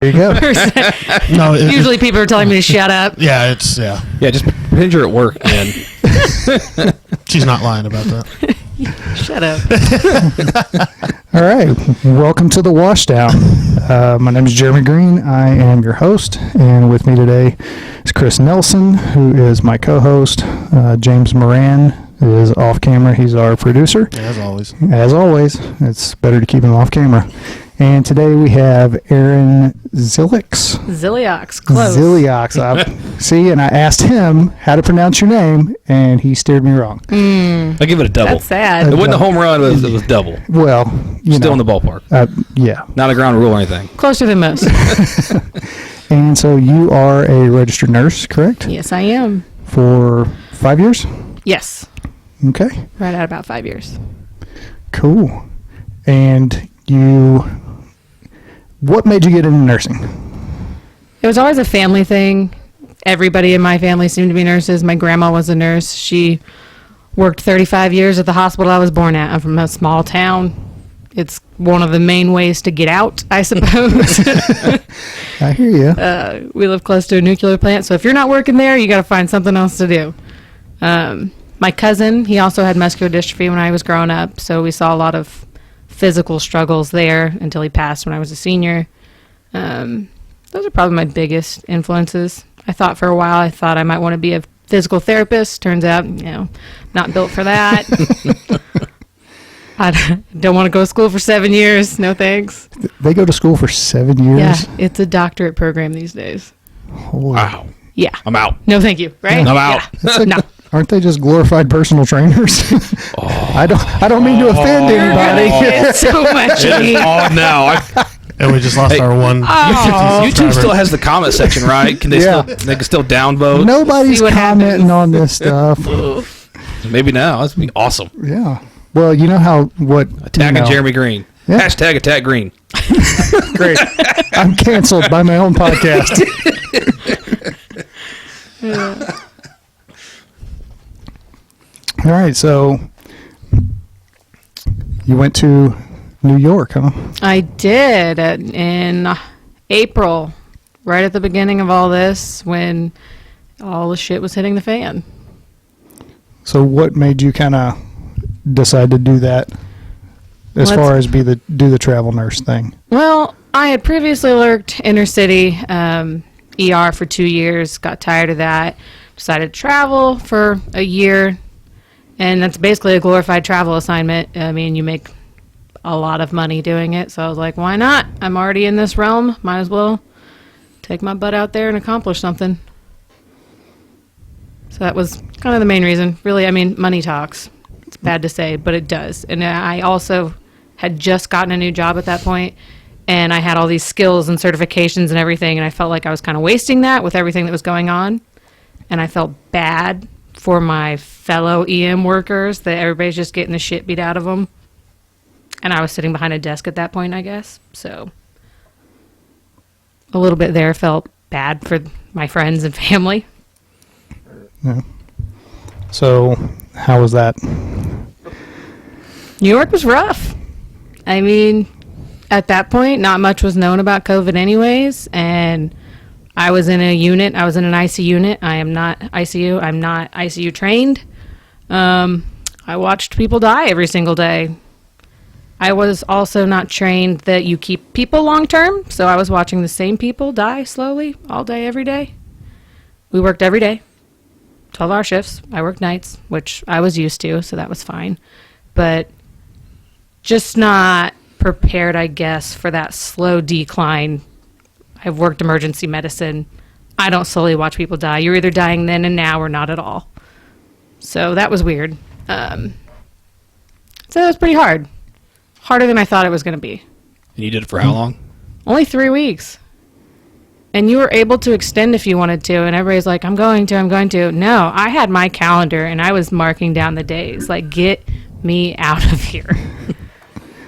There you go. No, Usually people are telling me to shut up. Yeah, Yeah, just pretend you're at work, man. She's not lying about that. Shut up. All right. Welcome to the Washdown. My name is Jeremy Green. I am your host, and with me today is Chris Nelson, who is my co-host. James Moran is off camera. He's our producer. Yeah, as always. As always, it's better to keep him off camera. And today we have Erin Zillix. Zilliox. Close. Zilliox. See, and I asked him how to pronounce your name, and he steered me wrong. I give it a double. That's sad. It wasn't a home run, it was double. Well, Still in the ballpark. Yeah. Not a ground rule or anything. Closer than most. And so you are a registered nurse, correct? Yes, I am. For 5 years? Yes. Okay. Right at about 5 years. Cool. And what made you get into nursing? It was always a family thing. Everybody in my family seemed to be nurses. My grandma was a nurse. She worked 35 years at the hospital I was born at. I'm from a small town. It's one of the main ways to get out, I suppose. I hear you. We live close to a nuclear plant, so if you're not working there, you got to find something else to do. My cousin, he also had muscular dystrophy when I was growing up, so we saw a lot of physical struggles there until he passed when I was a senior. Those are probably my biggest influences. I thought for a while I might want to be a physical therapist. Turns out, not built for that. I don't want to go to school for 7 years. No thanks. They go to school for 7 years? Yeah, it's a doctorate program these days. Holy. Wow. Yeah. I'm out. No, thank you. Right? I'm out. Yeah. No. Aren't they just glorified personal trainers? I don't mean to offend anybody. It's so much hate. now. And we just lost our one. YouTube still has the comment section, right? Can they they can still downvote? Nobody's See what commenting on this stuff. Maybe now. That's be awesome. Yeah. Well, you know Attacking Jeremy Green. Yeah. Hashtag attack Green. Great. I'm canceled by my own podcast. All right, so you went to New York, huh? I did in April, right at the beginning of all this, when all the shit was hitting the fan. So what made you kind of decide to do that as far as do the travel nurse thing? Well, I had previously worked inner city ER for 2 years, got tired of that, decided to travel for a year, and that's basically a glorified travel assignment. I mean, you make a lot of money doing it, so I was like, why not? I'm already in this realm, might as well take my butt out there and accomplish something. So that was kind of the main reason. Really, I mean, money talks. It's bad to say, but it does. And I also had just gotten a new job at that point, and I had all these skills and certifications and everything, and I felt like I was kind of wasting that with everything that was going on. And I felt bad for my fellow EM workers that everybody's just getting the shit beat out of them. And I was sitting behind a desk at that point, I guess. So a little bit there felt bad for my friends and family. Yeah. So how was that? New York was rough. I mean, at that point, not much was known about COVID anyways. And I was in a unit. I was in an ICU unit. I am not ICU. I'm not ICU trained. I watched people die every single day. I was also not trained that you keep people long term, so I was watching the same people die slowly all day, every day. We worked every day, 12-hour shifts. I worked nights, which I was used to, so that was fine. But just not prepared, I guess, for that slow decline. I've worked emergency medicine. I don't slowly watch people die. You're either dying then and now or not at all. So that was weird. So that was pretty hard. Harder than I thought it was going to be. And you did it for how long? Only 3 weeks. And you were able to extend if you wanted to. And everybody's like, I'm going to. No, I had my calendar and I was marking down the days. Like, get me out of here.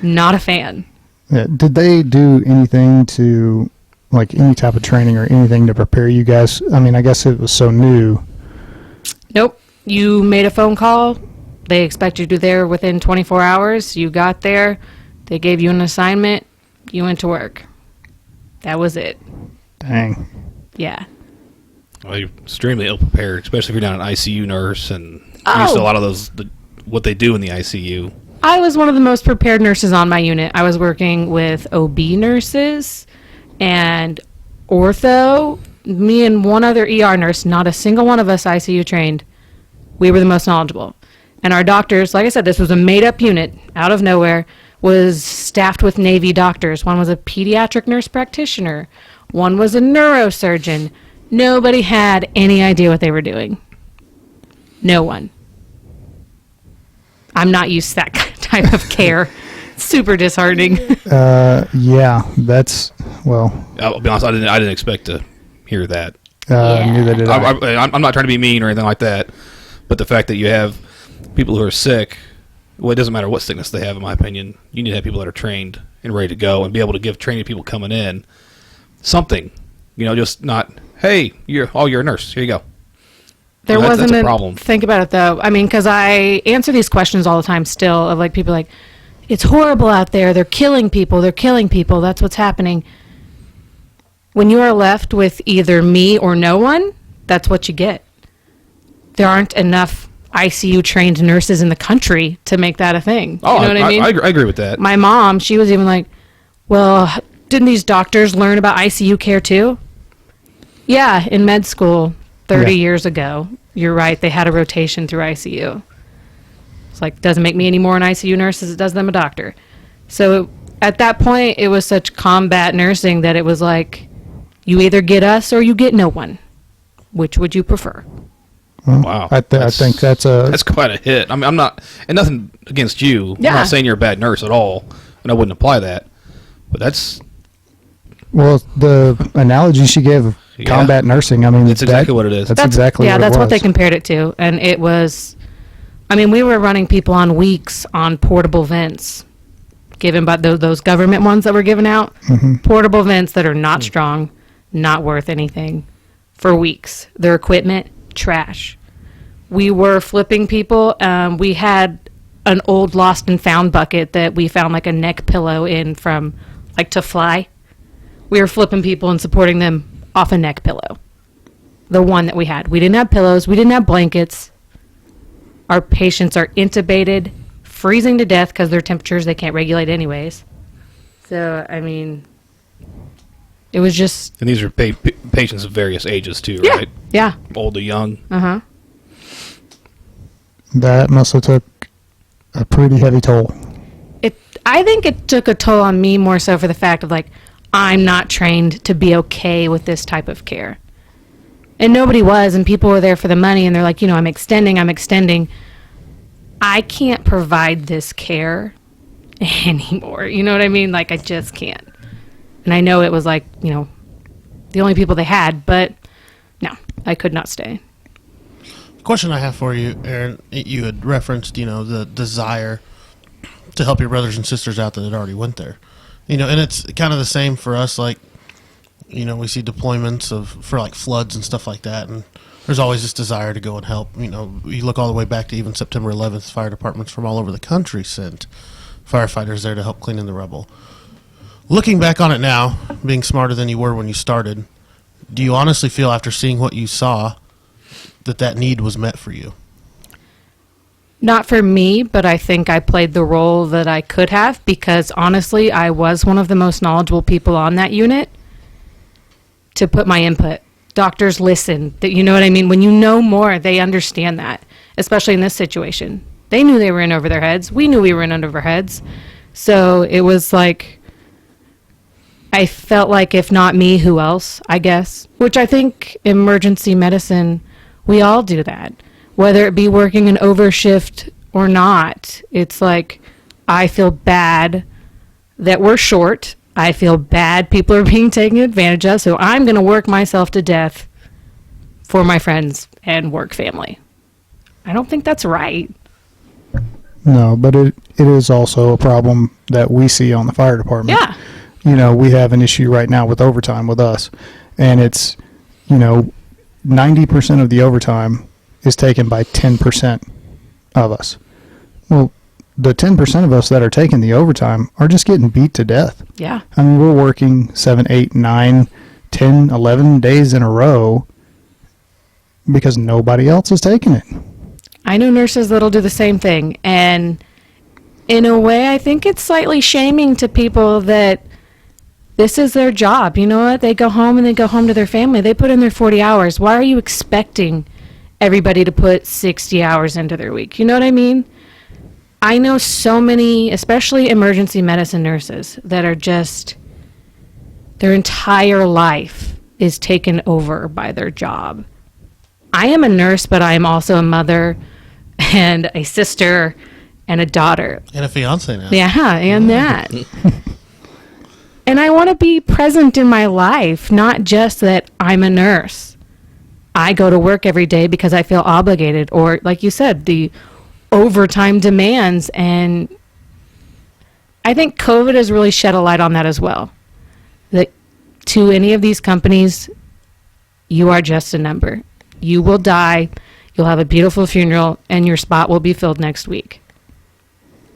Not a fan. Yeah. Did they do anything to, like, any type of training or anything to prepare you guys? I mean, I guess it was so new. Nope. You made a phone call. They expected you there within 24 hours. You got there. They gave you an assignment. You went to work. That was it. Dang. Yeah. Well, you're extremely ill prepared, especially if you're not an ICU nurse and used to a lot of what they do in the ICU. I was one of the most prepared nurses on my unit. I was working with OB nurses and ortho. Me and one other ER nurse, not a single one of us ICU trained. We were the most knowledgeable. And our doctors, like I said, this was a made-up unit out of nowhere, was staffed with Navy doctors. One was a pediatric nurse practitioner. One was a neurosurgeon. Nobody had any idea what they were doing. No one. I'm not used to that type of care. Super disheartening. Yeah, that's, well. I'll be honest, I didn't expect to hear that. Neither did I. I'm not trying to be mean or anything like that, but the fact that you have people who are sick, well, it doesn't matter what sickness they have, in my opinion. You need to have people that are trained and ready to go and be able to give training to people coming in something. Just not, hey, you're a nurse. Here you go. There wasn't that's a problem. Think about it, though. I mean, because I answer these questions all the time still of, like, people like, it's horrible out there. They're killing people. That's what's happening. When you are left with either me or no one, that's what you get. There aren't enough ICU-trained nurses in the country to make that a thing. Oh, you know what I mean? I agree with that. My mom, she was even like, well, didn't these doctors learn about ICU care too? Yeah, in med school 30 years ago. You're right. They had a rotation through ICU. It's like, doesn't make me any more an ICU nurse as it does them a doctor. So at that point, it was such combat nursing that it was like, you either get us or you get no one. Which would you prefer? Well, Wow. I think that's quite a hit. I mean, I'm not, and nothing against you. Yeah. I'm not saying you're a bad nurse at all, and I wouldn't apply that. But that's... Well, the analogy she gave of combat nursing, I mean... That's exactly what it is. That's exactly what it was. Yeah, that's what they compared it to. And it was... I mean, we were running people on weeks on portable vents, given by those government ones that were given out. Mm-hmm. Portable vents that are not strong, not worth anything, for weeks. Their equipment, trash. We were flipping people. We had an old lost and found bucket that we found like a neck pillow in from, like, to fly. We were flipping people and supporting them off a neck pillow. The one that we had. We didn't have pillows. We didn't have blankets. Our patients are intubated, freezing to death because their temperatures they can't regulate anyways. So, I mean, it was just... And these are patients of various ages too, Yeah. right? Yeah. Old to young. Uh-huh. That must have took a pretty heavy toll. I think it took a toll on me more so for the fact of, like, I'm not trained to be okay with this type of care. And nobody was, and people were there for the money, and they're like, I'm extending. I can't provide this care anymore. You know what I mean? Like, I just can't. And I know it was like, the only people they had, but no, I could not stay. Question I have for you, Erin, you had referenced, the desire to help your brothers and sisters out that had already went there. And it's kind of the same for us, like, we see deployments for like floods and stuff like that, and there's always this desire to go and help. You look all the way back to even September 11th, fire departments from all over the country sent firefighters there to help clean in the rubble. Looking back on it now, being smarter than you were when you started, do you honestly feel after seeing what you saw that need was met for you? Not for me, but I think I played the role that I could have because, honestly, I was one of the most knowledgeable people on that unit to put my input. Doctors listen. You know what I mean? When you know more, they understand that, especially in this situation. They knew they were in over their heads. We knew we were in over our heads. So it was like, I felt like if not me, who else, I guess? Which I think emergency medicine, we all do that. Whether it be working an overshift or not, it's like, I feel bad that we're short. I feel bad people are being taken advantage of, so I'm going to work myself to death for my friends and work family. I don't think that's right. No, but it is also a problem that we see on the fire department. Yeah. We have an issue right now with overtime with us, and it's, 90% of the overtime is taken by 10% of us. Well, the 10% of us that are taking the overtime are just getting beat to death. Yeah. I mean, we're working 7, 8, 9, 10, 11 days in a row because nobody else is taking it. I know nurses that'll do the same thing. And in a way, I think it's slightly shaming to people that this is their job. You know what? They go home and they go home to their family. They put in their 40 hours. Why are you expecting everybody to put 60 hours into their week? You know what I mean? I know so many, especially emergency medicine nurses, that are just, their entire life is taken over by their job. I am a nurse, but I am also a mother and a sister and a daughter. And a fiance now. Yeah, and that. And I want to be present in my life, not just that I'm a nurse. I go to work every day because I feel obligated, or like you said, the overtime demands. And I think COVID has really shed a light on that as well. That to any of these companies, you are just a number. You will die, you'll have a beautiful funeral, and your spot will be filled next week.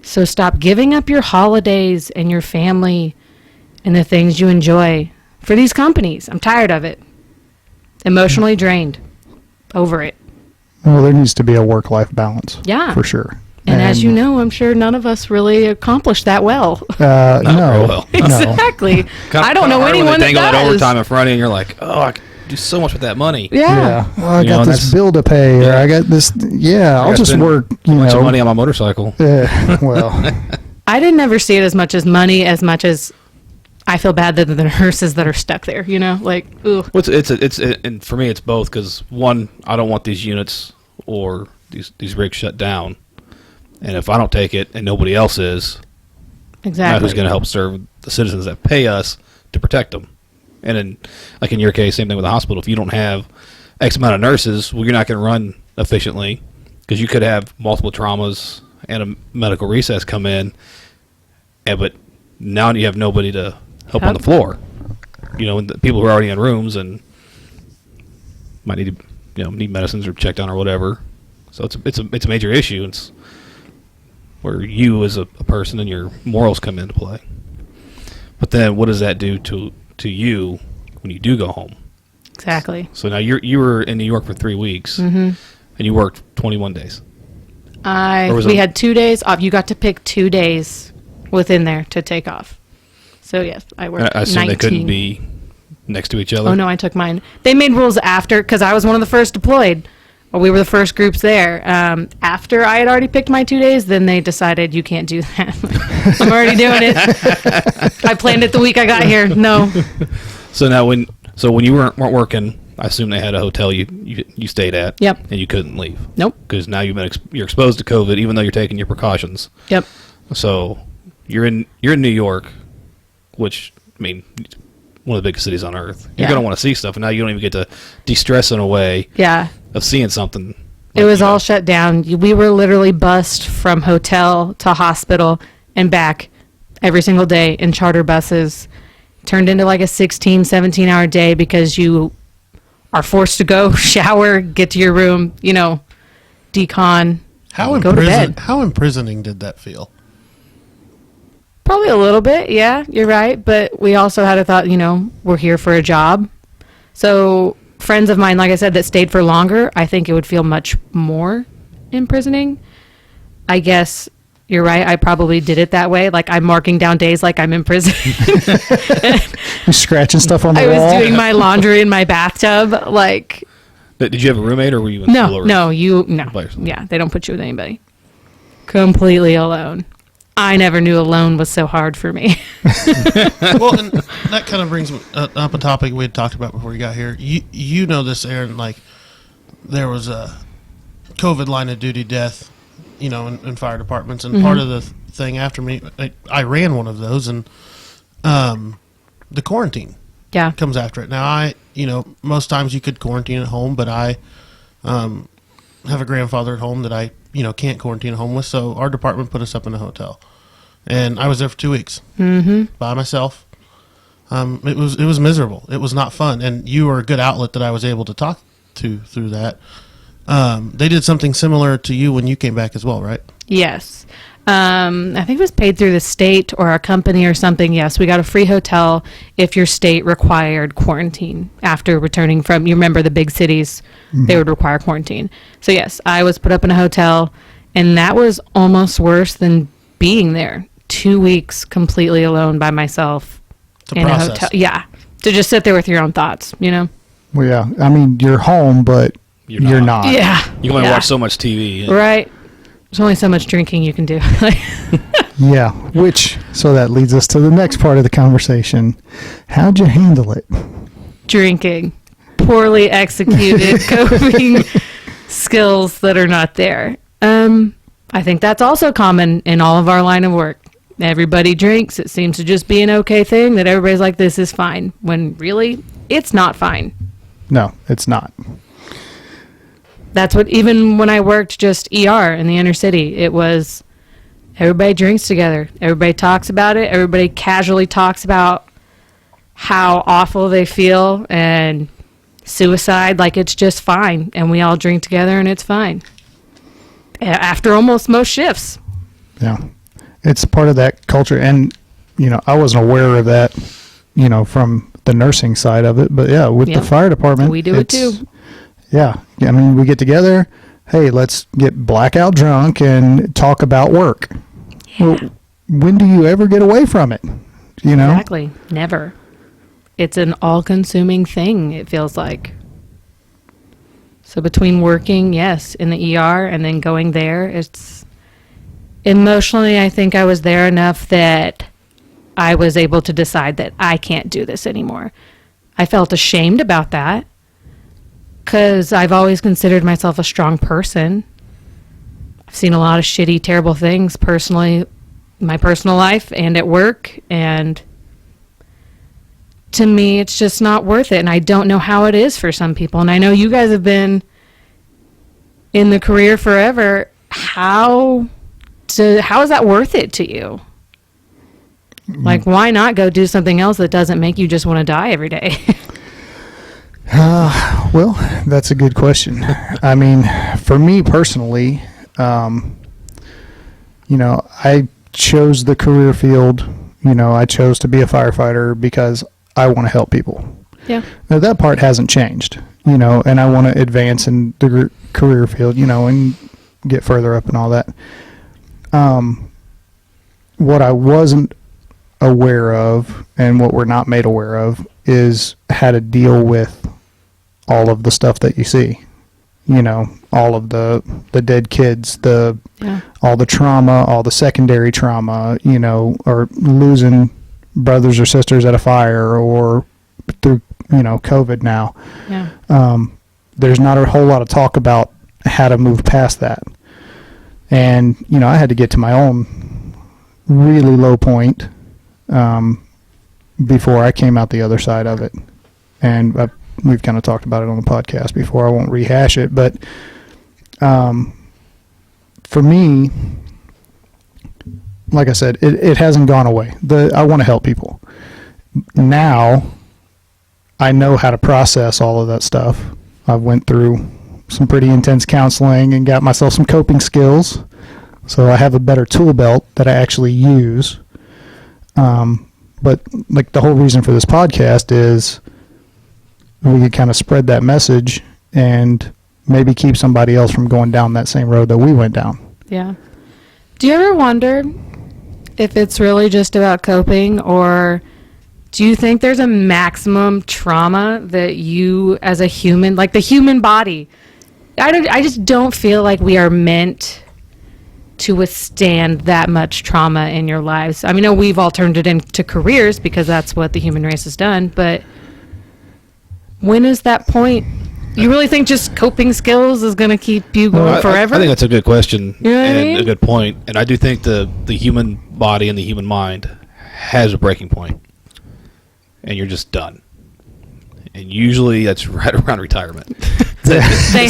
So stop giving up your holidays and your family and the things you enjoy for these companies. I'm tired of it. Emotionally drained. Over it. Well, there needs to be a work-life balance. Yeah. For sure. And as you know, I'm sure none of us really accomplished that well. No. very well. Exactly. I don't know anyone that dangle does. that overtime in front of you, and you're like, oh, I could do so much with that money. Yeah. Oh, I You got know, this that's- bill to pay, or yeah. I got this. Yeah, I'll I just spend work. Too You much know, money on my motorcycle. well, I didn't ever see it as much as money, as much as I feel bad that the nurses that are stuck there, you know, like, ooh. Well, and for me, it's both, because one, I don't want these units or these rigs shut down, and if I don't take it and nobody else is, now Exactly. who's going to help serve the citizens that pay us to protect them? And then, like in your case, same thing with the hospital. If you don't have X amount of nurses, well, you're not going to run efficiently, because you could have multiple traumas and a medical recess come in, but now you have nobody to help on the floor. You know, and the people who are already in rooms and might need to, need medicines or checked on or whatever. So it's a major issue. It's where you as a person and your morals come into play. But then, what does that do to you when you do go home? Exactly. So now you were in New York for 3 weeks, and you worked 21 days. We had 2 days off. You got to pick 2 days within there to take off. So yes, I worked. I assume 19. they couldn't be next to each other. Oh no, I took mine. They made rules after, because I was one of the first deployed. Well, we were the first groups there. After I had already picked my 2 days, then they decided you can't do that. I'm already doing it. I planned it the week I got here. No. So now when you weren't working, I assume they had a hotel you stayed at. Yep. And you couldn't leave. Nope. Because now you're exposed to COVID, even though you're taking your precautions. Yep. So you're in New York, which, I mean, one of the biggest cities on earth. You're Yeah. going to want to see stuff, and now you don't even get to de-stress in a way Yeah. of seeing something. It was all shut down. We were literally bussed from hotel to hospital and back every single day in charter buses. Turned into like a 16, 17-hour day because you are forced to go shower, get to your room, decon, go to bed. How imprisoning did that feel? Probably a little bit, yeah, you're right. But we also had a thought, we're here for a job. So friends of mine, like I said, that stayed for longer, I think it would feel much more imprisoning. I guess you're right. I probably did it that way. Like I'm marking down days like I'm in prison. you scratching stuff on the I wall. was doing my laundry in my bathtub. Like, Did you have a roommate, or were you in school? no, By yourself? Yeah, they don't put you with anybody. Completely alone. I never knew alone was so hard for me. Well, and that kind of brings up a topic we had talked about before you got here. You know this, Erin, like there was a COVID line of duty death, in fire departments. And part of the thing after me, I ran one of those, and the quarantine Yeah. comes after it. Now, most times you could quarantine at home, but I have a grandfather at home that I can't quarantine at home with, so our department put us up in a hotel, and I was there for 2 weeks by myself. It was miserable. It was not fun, and you were a good outlet that I was able to talk to through that. They did something similar to you when you came back as well, right? Yes. I think it was paid through the state or a company or something. Yes, we got a free hotel if your state required quarantine after returning from, you remember the big cities, they would require quarantine. So yes, I was put up in a hotel, and that was almost worse than being there. 2 weeks completely alone by myself in a hotel. Yeah, to just sit there with your own thoughts, you know? Well, yeah. I mean, you're home, but you're not. Yeah. You can only watch so much TV. Right. There's only so much drinking you can do. Yeah, so that leads us to the next part of the conversation. How'd you handle it? Drinking. Poorly executed coping skills that are not there. I think that's also common in all of our line of work. Everybody drinks. It seems to just be an okay thing that everybody's like, this is fine. When really, it's not fine. No, it's not. That's what, even when I worked just ER in the inner city, it was everybody drinks together. Everybody talks about it. Everybody casually talks about how awful they feel and suicide, like it's just fine. And we all drink together and it's fine. After almost most shifts. Yeah. It's part of that culture. And, I wasn't aware of that, from the nursing side of it. But, yeah, with the fire department. We do it too. Yeah. I mean, we get together. Hey, let's get blackout drunk and talk about work. Yeah. Well, when do you ever get away from it? Exactly. Never. It's an all-consuming thing, it feels like. So between working, yes, in the ER and then going there, it's emotionally, I think I was there enough that I was able to decide that I can't do this anymore. I felt ashamed about that because I've always considered myself a strong person. I've seen a lot of shitty, terrible things personally, my personal life and at work, and to me, it's just not worth it. And I don't know how it is for some people. And I know you guys have been in the career forever. How is that worth it to you? Like, why not go do something else that doesn't make you just want to die every day? Well, that's a good question. I mean, for me personally, I chose the career field. I chose to be a firefighter because I want to help people. Yeah. Now, that part hasn't changed, and I want to advance in the career field, and get further up and all that. What I wasn't aware of and what we're not made aware of is how to deal with all of the stuff that you see. All of the dead kids, all the trauma, all the secondary trauma, or losing brothers or sisters at a fire or through, COVID now. Yeah. There's not a whole lot of talk about how to move past that. And, I had to get to my own really low point before I came out the other side of it. And we've kind of talked about it on the podcast before. I won't rehash it. But for me, like I said, it hasn't gone away. I want to help people. Now, I know how to process all of that stuff. I went through some pretty intense counseling and got myself some coping skills. So I have a better tool belt that I actually use. But like the whole reason for this podcast is we could kind of spread that message and maybe keep somebody else from going down that same road that we went down. Yeah. Do you ever wonder if it's really just about coping, or do you think there's a maximum trauma that you as a human, like the human body, I just don't feel like we are meant to withstand that much trauma in your lives. I mean, we've all turned it into careers because that's what the human race has done, but when is that point? You really think just coping skills is going to keep you going forever? I think that's a good question, you know and I mean? a good point. And I do think the human body and the human mind has a breaking point, and you're just done. And usually that's right around retirement. They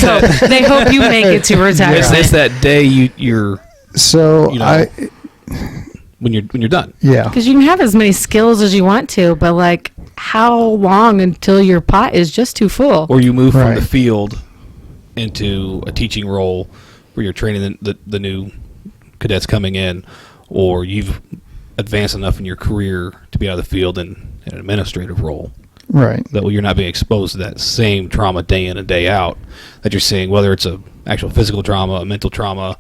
hope you make it to retirement. It's that day you're so when you're done. Yeah, because you can have as many skills as you want to, but like, how long until your pot is just too full? Or you move from the field into a teaching role where you're training the new cadets coming in, or you've advanced enough in your career to be out of the field in an administrative role. Right. That you're not being exposed to that same trauma day in and day out that you're seeing, whether it's a actual physical trauma, a mental trauma,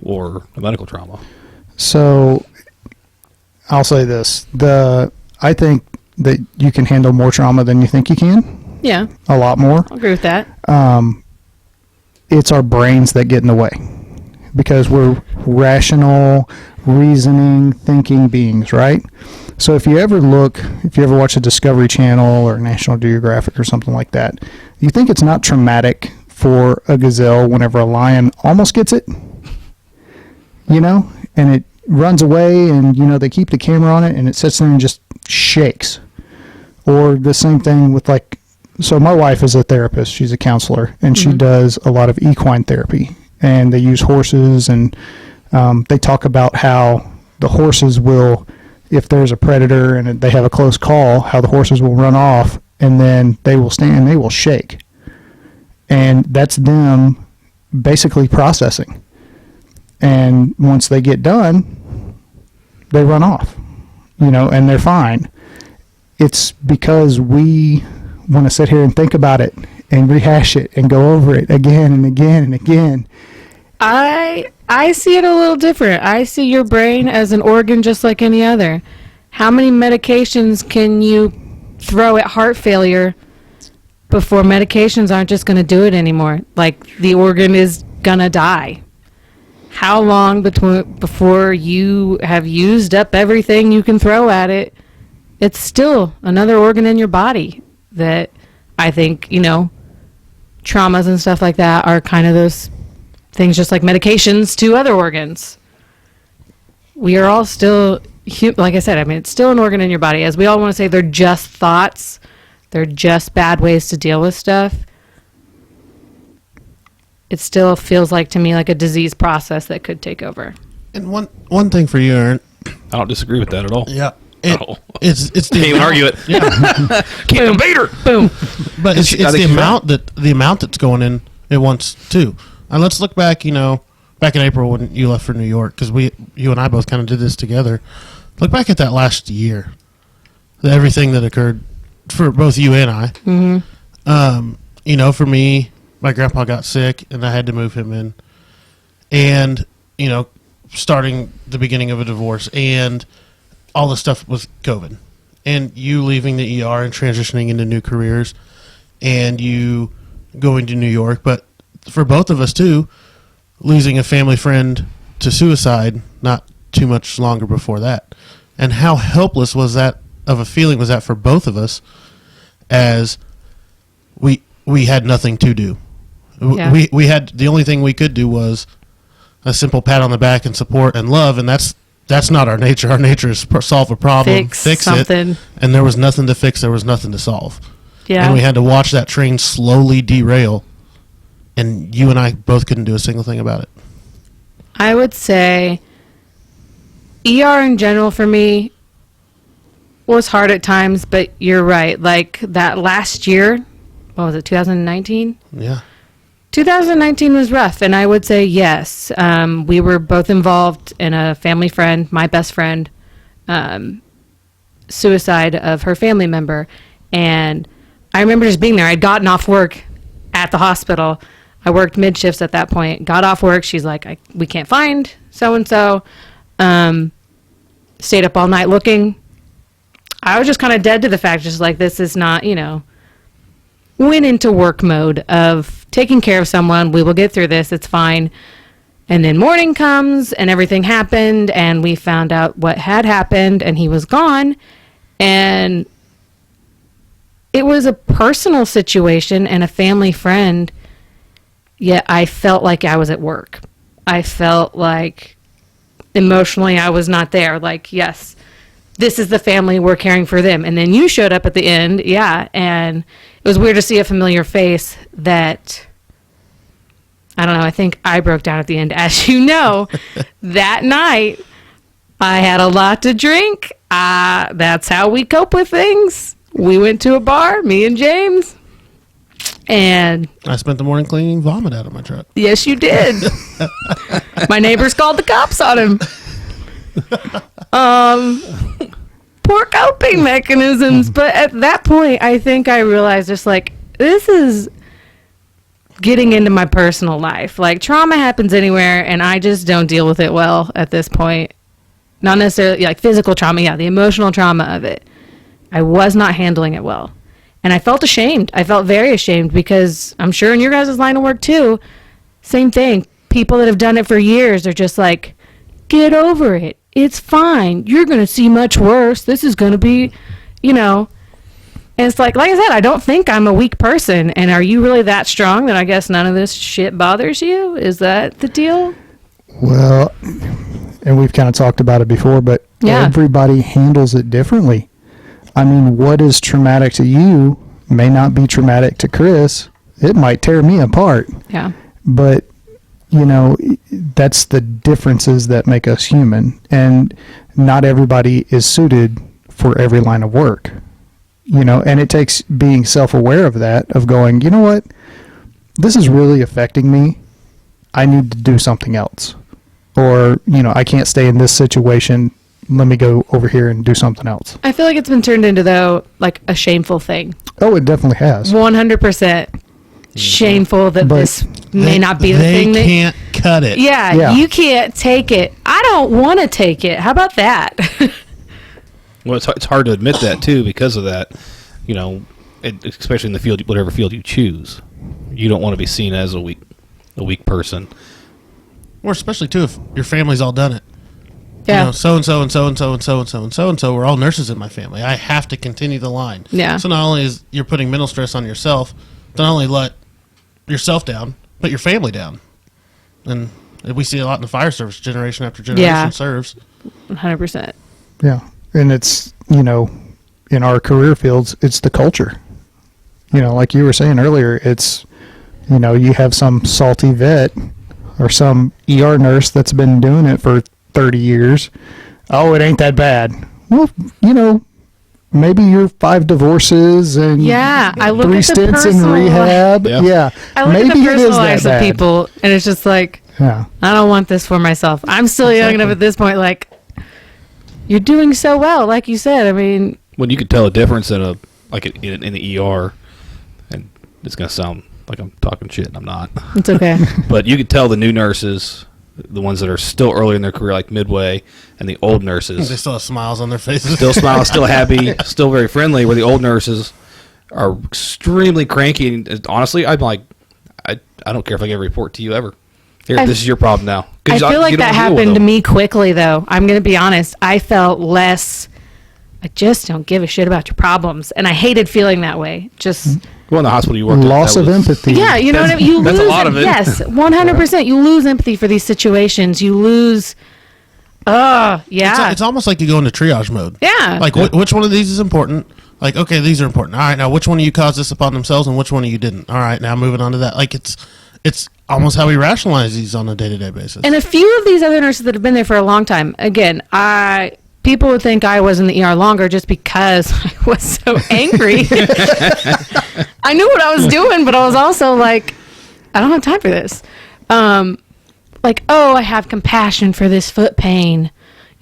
or a medical trauma. So I'll say this. I think that you can handle more trauma than you think you can. Yeah. A lot more. I'll agree with that. It's our brains that get in the way because we're rational, reasoning, thinking beings, right? So if you ever watch a Discovery Channel or National Geographic or something like that, you think it's not traumatic for a gazelle whenever a lion almost gets it, and it runs away, and, they keep the camera on it, and it sits there and just shakes. Or the same thing with, so my wife is a therapist. She's a counselor, and she does a lot of equine therapy. And they use horses, and they talk about how the horses will, if there's a predator and they have a close call, how the horses will run off, and then they will stand and they will shake. And that's them basically processing. And once they get done, they run off, and they're fine. It's because we want to sit here and think about it and rehash it and go over it again and again and again. I see it a little different. I see your brain as an organ just like any other. How many medications can you throw at heart failure before medications aren't just going to do it anymore? Like, the organ is going to die. How long before you have used up everything you can throw at it? It's still another organ in your body that I think, traumas and stuff like that are kind of those things, just like medications to other organs. We are all still, like I said, it's still an organ in your body. As we all want to say, they're just thoughts. They're just bad ways to deal with stuff. It still feels like, to me, like a disease process that could take over. And one thing for you, Erin. I don't disagree with that at all. Yeah. It's can't even argue it. Yeah. Can't debate her. Boom. But it's the amount that's going in at once too. And let's look back, back in April when you left for New York, because you and I both kind of did this together. Look back at that last year, everything that occurred for both you and I. Mm-hmm. For me, my grandpa got sick, and I had to move him in, and starting the beginning of a divorce, and all the stuff with COVID, and you leaving the ER and transitioning into new careers, and you going to New York. But for both of us too, losing a family friend to suicide not too much longer before that, and how helpless was that of a feeling was that for both of us, as we had nothing to do. Yeah. We had, the only thing we could do was a simple pat on the back and support and love, and that's not our nature. Our nature is solve a problem, fix something. It, and there was nothing to fix. There was nothing to solve. Yeah. And we had to watch that train slowly derail, and you and I both couldn't do a single thing about it. I would say ER in general for me was hard at times, but you're right. Like that last year, what was it, 2019? Yeah. 2019 was rough, and I would say yes. We were both involved in a family friend, my best friend, suicide of her family member. And I remember just being there. I'd gotten off work at the hospital. I worked mid-shifts at that point. Got off work. She's like, we can't find so-and-so. Stayed up all night looking. I was just kind of dead to the fact, just like, this is not, went into work mode of taking care of someone. We will get through this. It's fine. And then morning comes and everything happened, and we found out what had happened, and he was gone. And it was a personal situation and a family friend, yet I felt like I was at work. I felt like emotionally I was not there. Like, yes, this is the family, we're caring for them. And then you showed up at the end, yeah, and it was weird to see a familiar face that, I don't know, I think I broke down at the end. As you know, that night, I had a lot to drink. That's how we cope with things. We went to a bar, me and James. And I spent the morning cleaning vomit out of my truck. yes, you did. My neighbors called the cops on him. Poor coping mechanisms. But at that point, I think I realized just like, this is getting into my personal life. Like, trauma happens anywhere, and I just don't deal with it well at this point. Not necessarily like physical trauma, yeah, the emotional trauma of it. I was not handling it well. And I felt ashamed. I felt very ashamed because I'm sure in your guys' line of work too, same thing. People that have done it for years are just like, get over it. It's fine. You're going to see much worse. This is going to be, And it's like I said, I don't think I'm a weak person. And are you really that strong that I guess none of this shit bothers you? Is that the deal? Well, and we've kind of talked about it before, but everybody handles it differently. I mean, what is traumatic to you may not be traumatic to Chris. It might tear me apart. Yeah. But, that's the differences that make us human. And not everybody is suited for every line of work. And it takes being self-aware of that, of going, you know what, this is really affecting me. I need to do something else. Or, I can't stay in this situation. Let me go over here and do something else. I feel like it's been turned into, though, like a shameful thing. Oh, it definitely has. 100% shameful that this may not be the thing. They can't cut it. Yeah, you can't take it. I don't want to take it. How about that? Well, it's hard to admit that, too, because of that. Especially in the field, whatever field you choose. You don't want to be seen as a weak person. Or especially, too, if your family's all done it. Yeah. So-and-so and so-and-so and so-and-so and so-and-so we're all nurses in my family. I have to continue the line. Yeah. So not only is you're putting mental stress on yourself, not only let yourself down, but your family down. And we see a lot in the fire service, generation after generation serves. 100%. Yeah. And it's, in our career fields, it's the culture. Like you were saying earlier, it's, you have some salty vet or some ER nurse that's been doing it for 30 years. Oh, it ain't that bad. Well, maybe you're 5 divorces and I look 3 at the stints in personal rehab. Yeah. I look maybe at the it is personal that lives of bad. people, and it's just like, Yeah. I don't want this for myself. I'm still young enough at this point, like, you're doing so well, like you said. I mean, when you could tell a difference in in the ER, and it's going to sound like I'm talking shit, and I'm not. it's okay. But you could tell the new nurses, the ones that are still early in their career, like midway, and the old nurses. They still have smiles on their faces. Still smiling, still happy, still very friendly, where the old nurses are extremely cranky. And honestly, I'm like, I don't care if I get a report to you ever. Here, this is your problem now. I feel like that happened to me quickly, though. I'm going to be honest. I felt less, I just don't give a shit about your problems. And I hated feeling that way. Just... Well, in the hospital you worked loss of empathy. Yeah, you know what I mean? That's a lot of it. Yes, 100%. You lose empathy for these situations. You lose... It's almost like you go into triage mode. Yeah. Like, which one of these is important? Like, okay, these are important. All right, now which one of you caused this upon themselves and which one of you didn't? All right, now moving on to that. Like, it's almost how we rationalize these on a day-to-day basis. And a few of these other nurses that have been there for a long time, again, people would think I was in the ER longer just because I was so angry. I knew what I was doing, but I was also like, I don't have time for this. I have compassion for this foot pain.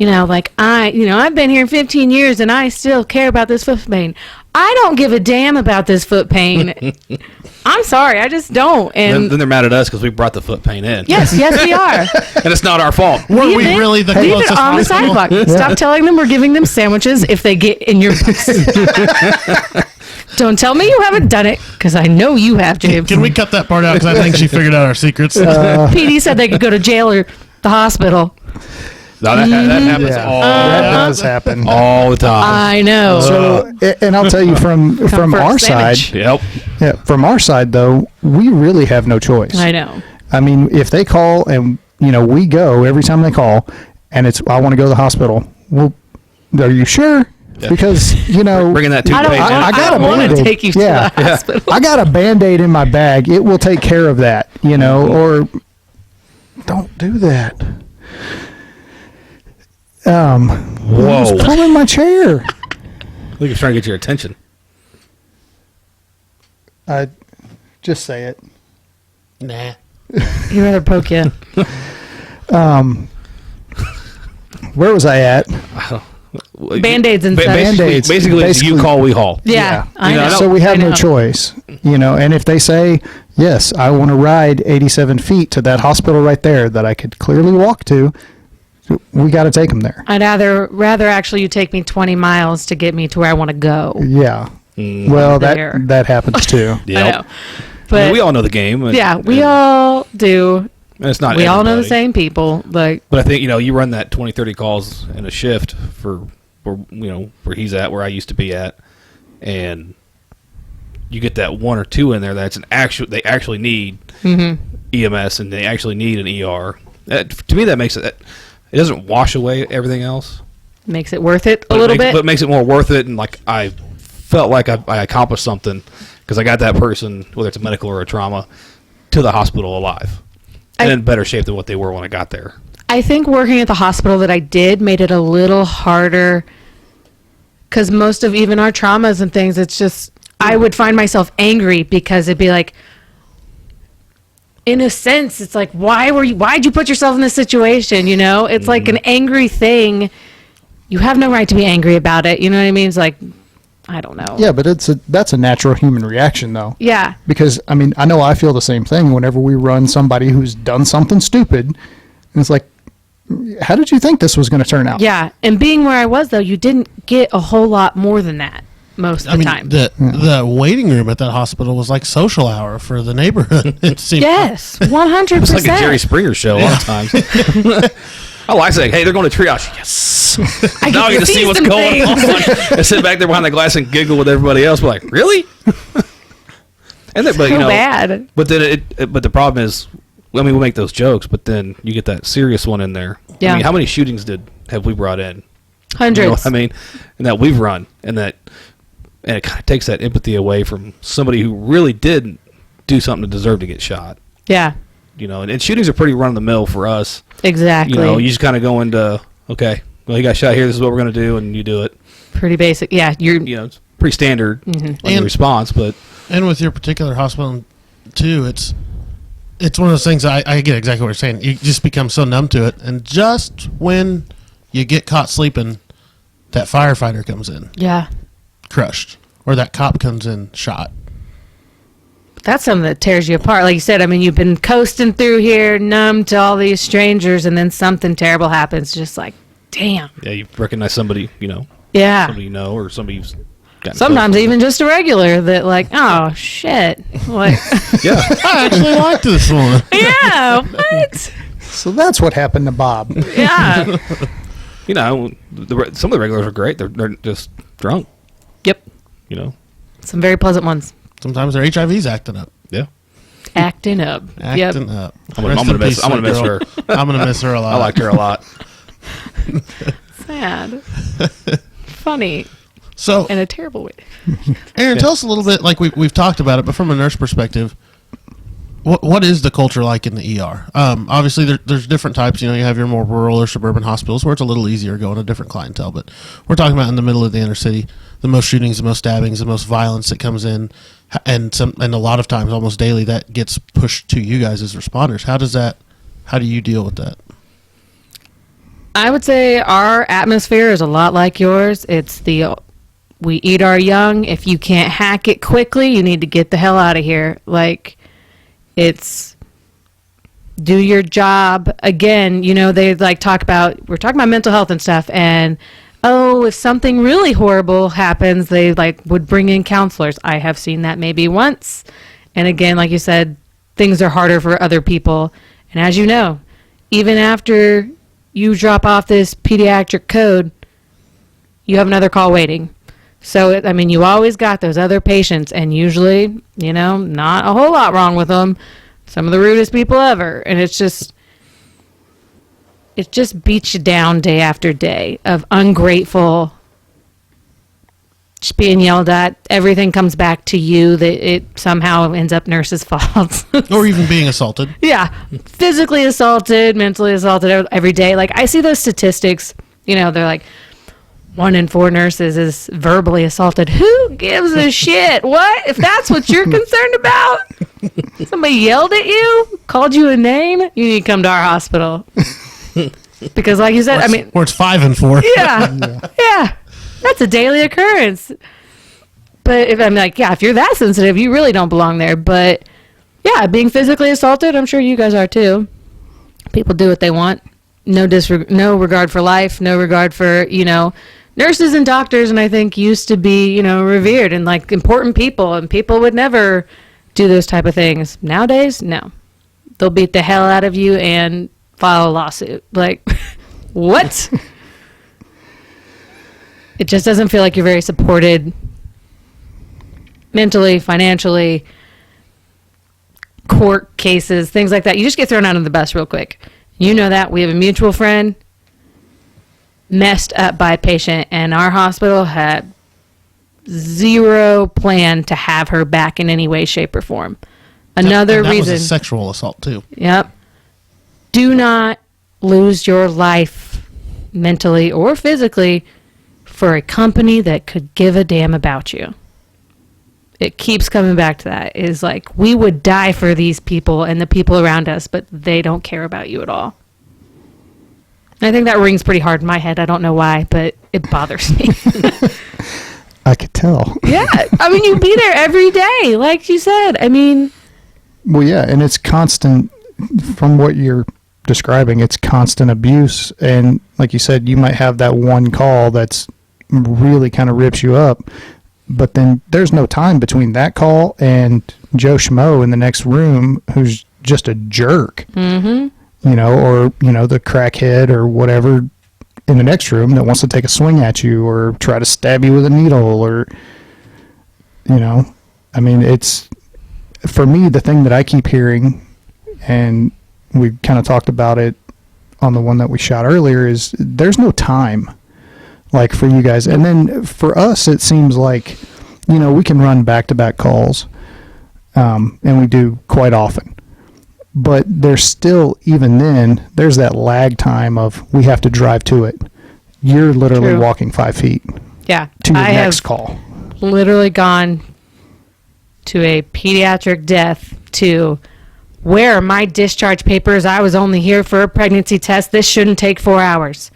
I've been here 15 years and I still care about this foot pain. I don't give a damn about this foot pain. I'm sorry, I just don't. And then they're mad at us because we brought the foot pain in. yes, we are. And it's not our fault. Were we really the Leave closest it on the hospital? sidewalk. Yeah. Stop telling them we're giving them sandwiches if they get in your bus. Don't tell me you haven't done it, because I know you have, James. Can we cut that part out? Because I think she figured out our secrets. PD said they could go to jail or the hospital. No, that happens Yeah. all That does happen. all the time. I know. So, and I'll tell you from for a our side, sandwich. Yep. from our side though, we really have no choice. I know. I mean, if they call and we go every time they call, and it's I want to go to the hospital. Well, are you sure? Yeah. Because Bringing that I toothpaste in. I got a don't want to Band-Aid. take you to Yeah. the hospital. I got a Band-Aid in my bag. It will take care of that, or don't do that. Who's Whoa. pulling my chair? I think he's trying to get your attention. Just say it. Nah. He'd rather poke you. Where was I at? Band-Aids and stuff. Band-Aids. Basically, it's you call, we haul. Yeah, I know. So we have I no know. choice, and if they say, yes, I want to ride 87 feet to that hospital right there that I could clearly walk to, we got to take them there. I'd rather actually you take me 20 miles to get me to where I want to go. Yeah. Well, There. that happens too. I know. But we all know the game. yeah, we all do. And it's not We all know the everybody. same people. Like, But I think, you run that 20, 30 calls in a shift for where he's at, where I used to be at, and you get that one or two in there that's they actually need EMS and they actually need an ER. To me, that makes it doesn't wash away everything else. makes it worth it a But little it makes, bit. But it makes it more worth it, and like I felt like I accomplished something because I got that person, whether it's a medical or a trauma, to the hospital alive and in better shape than what they were when I got there. I think working at the hospital that I did made it a little harder because most of even our traumas and things, it's just, I would find myself angry because it'd be like, in a sense, it's like, why'd you put yourself in this situation? It's like an angry thing. You have no right to be angry about it. You know what I mean? It's like, I don't know. Yeah, but that's a natural human reaction, though. Yeah. Because, I know I feel the same thing whenever we run somebody who's done something stupid. And it's like, how did you think this was going to turn out? Yeah. And being where I was, though, you didn't get a whole lot more than that most of the time. The waiting room at that hospital was like social hour for the neighborhood. It seemed Yes, 100%. It's like a Jerry Springer show a lot of times. I like saying, hey, they're going to triage. Yes. Now I get to see what's going on. I sit back there behind the glass and giggle with everybody else. We're like, really? And then, but So bad. But then but the problem is, we make those jokes, but then you get that serious one in there. Yeah. How many shootings have we brought in? Hundreds. You know what I mean? And that we've run, and it kind of takes that empathy away from somebody who really did do something to deserve to get shot. Yeah. And shootings are pretty run of the mill for us. Exactly. You just kind of go into, okay, well, he got shot here. This is what we're going to do, and you do it. Pretty basic. Yeah. It's pretty standard on the response, but And with your particular hospital, too, it's one of those things. I get exactly what you're saying. You just become so numb to it, and just when you get caught sleeping, that firefighter comes in, Yeah. crushed, or that cop comes in, shot. That's something that tears you apart. Like you said, you've been coasting through here, numb to all these strangers, and then something terrible happens. Just like, damn. yeah, you recognize somebody, Yeah. somebody or somebody who's gotten Sometimes close. even just a regular that like, oh, shit. Like, Yeah. I actually like this one. yeah, what? So that's what happened to Bob. Yeah. Some of the regulars are great. They're just drunk, Yep. Some Some very pleasant ones. Sometimes their HIV's acting up. Yeah. Acting up. Acting up. I'm Rest gonna in miss peace, I'm gonna that miss girl. her. I'm gonna miss her a lot. I liked her a lot. Sad. Funny. So, In a terrible way. Erin, tell us a little bit. Like we've talked about it, but from a nurse perspective, what is the culture like in the ER? Obviously, there's different types. You have your more rural or suburban hospitals where it's a little easier going to different clientele. But we're talking about in the middle of the inner city, the most shootings, the most stabbings, the most violence that comes in, and a lot of times, almost daily, that gets pushed to you guys as responders. How do you deal with that? I would say our atmosphere is a lot like yours. We eat our young. If you can't hack it quickly, you need to get the hell out of here. Like, it's do your job. Again, they we're talking about mental health and stuff. And, if something really horrible happens, they would bring in counselors. I have seen that maybe once. And again, like you said, things are harder for other people. And as you know, even after you drop off this pediatric code, you have another call waiting. So, you always got those other patients, and usually, not a whole lot wrong with them. Some of the rudest people ever. And it just beats you down day after day of ungrateful, just being yelled at. Everything comes back to you, that it somehow ends up nurses' fault. Or even being assaulted? Yeah, physically assaulted, mentally assaulted every day. Like, I see those statistics, they're like, 1 in 4 nurses is verbally assaulted. Who gives a shit? What? If that's what you're concerned about? Somebody yelled at you, called you a name. You need to come to our hospital because, like you said, I mean, or it's 5 and 4. yeah, that's a daily occurrence. But if I'm like, if you're that sensitive, you really don't belong there. But yeah, being physically assaulted, I'm sure you guys are too. People do what they want. No regard for life, no regard for, nurses and doctors, and I think used to be, revered and like important people, and people would never do those type of things. Nowadays, no. They'll beat the hell out of you and file a lawsuit. Like, what? It just doesn't feel like you're very supported mentally, financially, court cases, things like that. You just get thrown out of the bus real quick. You know that. We have a mutual friend messed up by a patient, and our hospital had zero plan to have her back in any way, shape, or form. Another and that reason. Was a sexual assault too. Yep. Do not lose your life mentally or physically for a company that could give a damn about you. It keeps coming back to that. Is like, we would die for these people and the people around us, but they don't care about you at all. And I think that rings pretty hard in my head. I don't know why, but it bothers me. I could tell. Yeah. I mean, you be there every day, like you said. I mean. Well, yeah, and it's constant. From what you're describing, it's constant abuse. And like you said, you might have that one call that's really kind of rips you up. But then there's no time between that call and Joe Schmo in the next room who's just a jerk, or, the crackhead or whatever in the next room that wants to take a swing at you or try to stab you with a needle or, I mean, it's, for me, the thing that I keep hearing, and we kind of talked about it on the one that we shot earlier, is there's no time. Like for you guys. And then for us, it seems like, we can run back-to-back calls, and we do quite often. But there's still, even then, there's that lag time of we have to drive to it. You're literally True. walking 5 feet Yeah. to your I next have call. literally gone to a pediatric death to where are my discharge papers? I was only here for a pregnancy test. This shouldn't take 4 hours.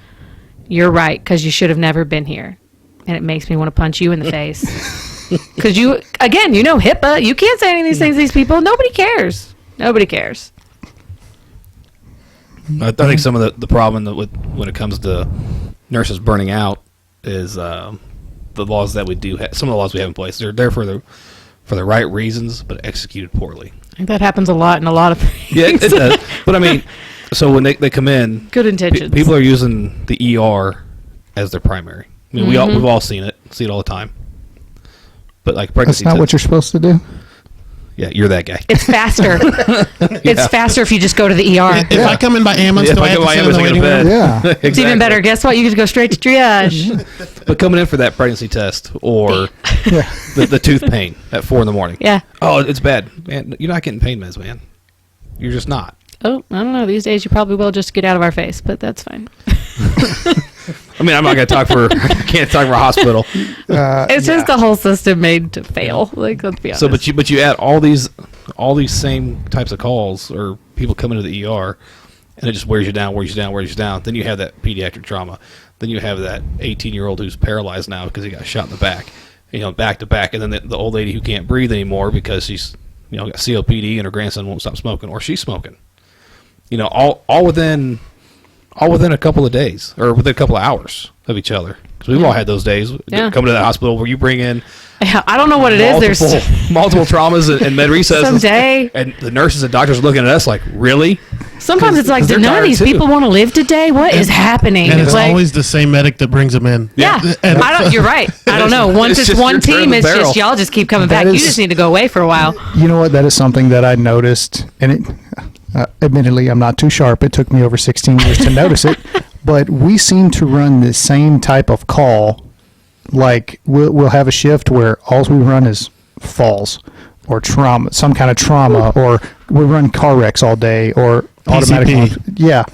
You're right, because you should have never been here. And it makes me want to punch you in the face. Because you, again, HIPAA. You can't say any of these things to these people. Nobody cares. Nobody cares. I think some of the problem when it comes to nurses burning out is the laws that we do have. Some of the laws we have in place, they're there for the right reasons, but executed poorly. I think that happens a lot in a lot of things. Yeah, it does. But I mean, so when they come in, Good intentions. people are using the ER as their primary. I mean, we've all seen it all the time. But like pregnancy That's not what tests- you're supposed to do? Yeah, you're that guy. It's faster. It's faster if you just go to the ER. If I come in by ambulance, If do I I have go to by sit in the ambulance, I waiting go to room? bed. Yeah. It's even better. Guess what? You can just go straight to triage. But coming in for that pregnancy test or Yeah. the tooth pain at 4 a.m. Yeah. Oh, it's bad, man. You're not getting pain meds, man. You're just not. Oh, I don't know. These days you probably will just get out of our face, but that's fine. I mean, I'm not going to talk for. I can't talk for a hospital. It's just the whole system made to fail. Like, let's be honest. So, but you add all these same types of calls or people coming to the ER, and it just wears you down. Then you have that pediatric trauma. Then you have that 18-year-old who's paralyzed now because he got shot in the back. Back to back, and then the old lady who can't breathe anymore because she's got COPD and her grandson won't stop smoking, or she's smoking. All within a couple of days or within a couple of hours of each other. Because we've all had those days coming to that hospital where you bring in Yeah, I don't know what it is. There's multiple traumas and med recesses. someday. And the nurses and doctors are looking at us like, really? Sometimes it's like, 'cause do they're none of tired these too. people want to live today? What is happening? And it's like, always the same medic that brings them in. yeah. And You're right. I don't know. Once It's it's just one your turn team, of it's the barrel. just y'all just keep coming That back. You is- just need to go away for a while. You know what? That is something that I noticed, and it, admittedly, I'm not too sharp. It took me over 16 years to notice it, but we seem to run the same type of call. Like we'll have a shift where all we run is falls or trauma, some kind of trauma, or we run car wrecks all day or automatic. PCP. Yeah.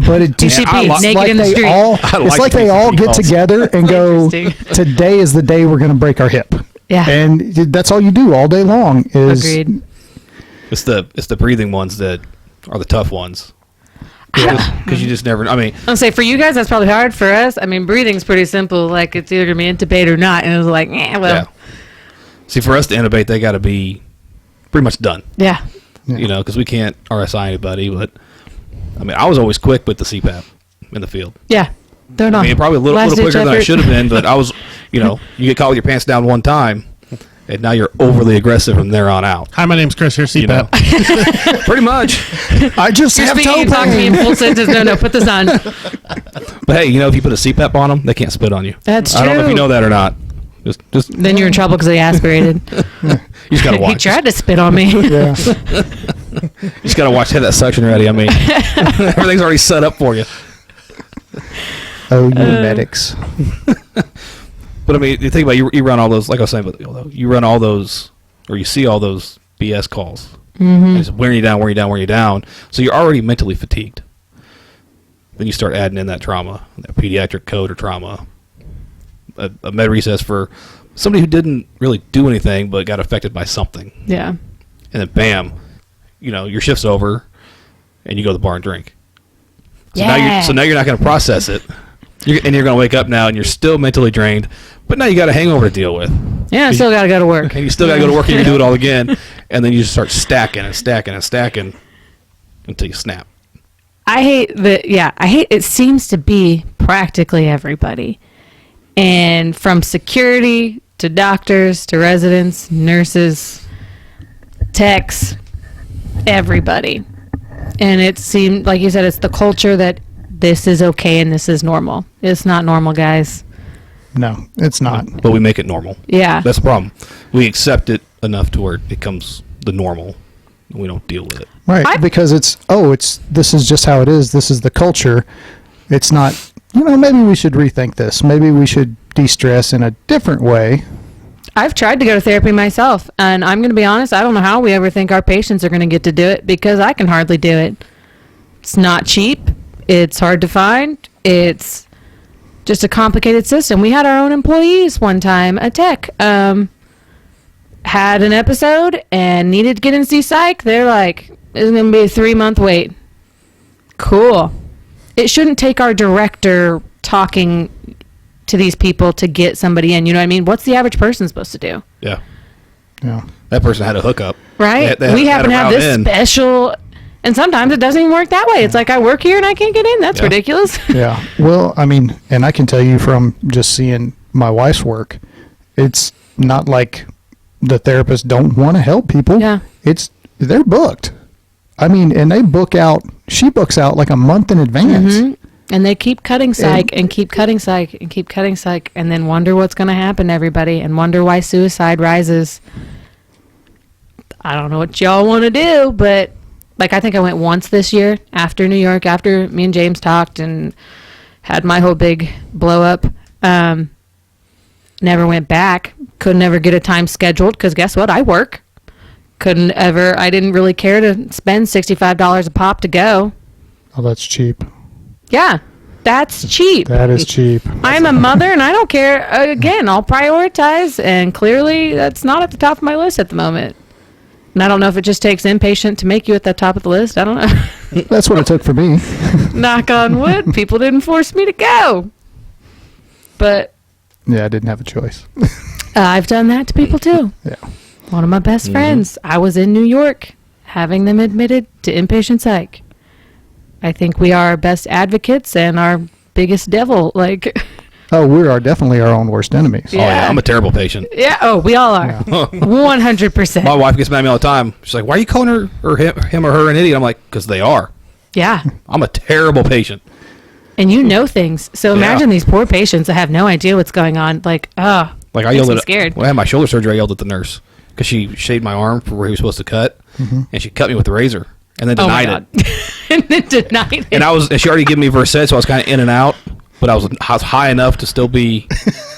But it just PCP, it's naked like in the they street. all I it's like like they all PCP get calls. together and go, Interesting. today is the day we're going to break our hip. Yeah. And that's all you do all day long is Agreed. It's the breathing ones that are the tough ones. Because you just never. I mean, I'll say for you guys that's probably hard. For us, I mean, breathing's pretty simple. Like it's either gonna be intubate or not, and it was like, well, yeah. See, for us to intubate, they got to be pretty much done. Yeah. You know, because we can't RSI anybody. But I mean, I was always quick with the CPAP in the field. Yeah. They're not. I mean, probably a little quicker than I should have been, but I was, you know, you get caught with your pants down one time, and now you're overly aggressive from there on out. Hi, my name's Chris. Here's CPAP. You know? Pretty much. I just You're have speaking, toe talk to me in pain. full sentence. No, put this on. But hey, you know, if you put a CPAP on them, they can't spit on you. That's I don't know if true. you know that or not. Just Then you're in trouble because they aspirated. you just gotta He watch. tried to spit on me. Yeah. You just gotta watch. Have that suction ready. I mean, everything's already set up for you. Oh, you medics. But I mean, you think about it, you run all those. Like I was saying, but you run all those, or you see all those BS calls. Mm-hmm. It's wearing you down. So you're already mentally fatigued. Then you start adding in that trauma, that pediatric code or trauma, a med recess for somebody who didn't really do anything but got affected by something. Yeah. And then bam, you know, your shift's over, and you go to the bar and drink. So now you're not going to process it, and you're going to wake up now, and you're still mentally drained. But now you got a hangover to deal with. Yeah, I still got to go to work. And you still got to go to work and you do it all again, and then you just start stacking until you snap. I hate it seems to be practically everybody. And from security to doctors to residents, nurses, techs, everybody. And it seemed, like you said, it's the culture that this is okay and this is normal. It's not normal, guys. No, it's not. But we make it normal. Yeah. That's the problem. We accept it enough to where it becomes the normal, and we don't deal with it. Right, because this is just how it is. This is the culture. It's not, maybe we should rethink this. Maybe we should de-stress in a different way. I've tried to go to therapy myself, and I'm going to be honest, I don't know how we ever think our patients are going to get to do it because I can hardly do it. It's not cheap. It's hard to find. It's just a complicated system. We had our own employees one time, a tech, had an episode and needed to get in see psych. They're like, it's going to be a 3-month wait. Cool. It shouldn't take our director talking to these people to get somebody in. You know what I mean? What's the average person supposed to do? Yeah. Yeah. That person had a hookup. Right? We happen to have this special, and sometimes it doesn't even work that way. It's like I work here and I can't get in. That's ridiculous. Yeah. Well, I mean, and I can tell you from just seeing my wife's work, it's not like the therapists don't want to help people. Yeah. They're booked. I mean, and she books out like a month in advance. Mm-hmm. And they keep cutting psych and keep cutting psych and keep cutting psych and then wonder what's going to happen to everybody and wonder why suicide rises. I don't know what y'all want to do, but like I think I went once this year after New York, after me and James talked and had my whole big blow up. Never went back. Couldn't ever get a time scheduled because guess what? I work. I didn't really care to spend $65 a pop to go. Oh, that's cheap. Yeah, that's cheap. That is cheap. I'm a mother and I don't care. Again, I'll prioritize, and clearly that's not at the top of my list at the moment. And I don't know if it just takes inpatient to make you at the top of the list. I don't know. That's what it took for me. Knock on wood, people didn't force me to go. But Yeah, I didn't have a choice. I've done that to people too. Yeah. One of my best friends, I was in New York having them admitted to inpatient psych. I think we are our best advocates and our biggest devil. Like, Oh, we are definitely our own worst enemies. Yeah. Oh, yeah. I'm a terrible patient. yeah, oh, we all are. Yeah. 100%. My wife gets mad at me all the time. She's like, why are you calling her or him or her an idiot? I'm like, because they are. Yeah. I'm a terrible patient. And you know things. So imagine these poor patients that have no idea what's going on. Like, oh, Like I makes yelled me at scared. When I had my shoulder surgery, I yelled at the nurse because she shaved my arm for where he was supposed to cut, and she cut me with the razor and then Oh my denied God. it. And then denied it. And she already given me Versed, so I was kind of in and out, but I was high enough to still be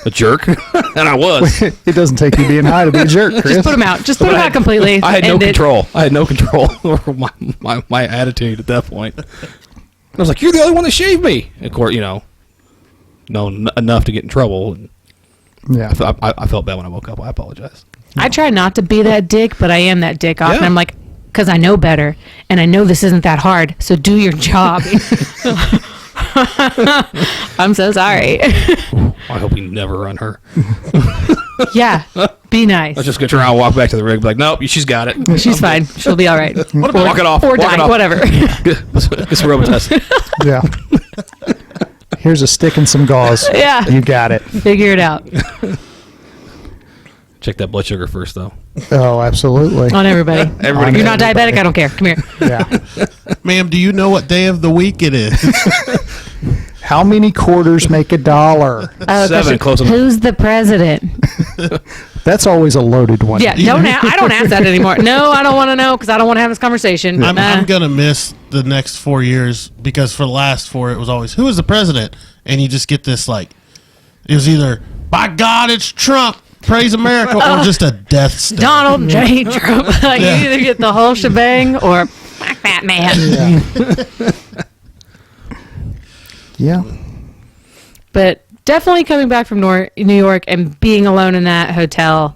a jerk, and I was. It doesn't take you being high to be a jerk, Chris. Just put them out. Just put them out completely. I had no End it. control. I had no control over my attitude at that point. I was like, "You're the only one that shaved me." Of course, enough to get in trouble. And Yeah. I felt bad when I woke up. I apologize. I try not to be that dick, but I am that dick often. Yeah. I'm like, because I know better, and I know this isn't that hard, so do your job. I'm so sorry. I hope we never run her. Yeah, be nice. Let's just go turn around and walk back to the rig. Be like, nope, she's got it. She's fine. She'll be all right. Walk it off. Or walk die, it off. whatever. It's a robot test. Yeah. Here's a stick and some gauze. Yeah. You got it. Figure it out. Check that blood sugar first, though. Oh, absolutely. On everybody. Everybody You're gets not diabetic? I don't care. Come here. Yeah. Ma'am, do you know what day of the week it is? How many quarters make $1? Oh, 7, close enough. Who's the president? That's always a loaded one. Yeah, I don't ask that anymore. No, I don't want to know because I don't want to have this conversation. I'm going to miss the next 4 years because for the last 4, it was always, who is the president? And you just get this, like, it was either, by God, it's Trump, praise America, or just a death stare. Donald J. Trump. Like, you either get the whole shebang or fuck that man. Yeah. But definitely coming back from New York and being alone in that hotel,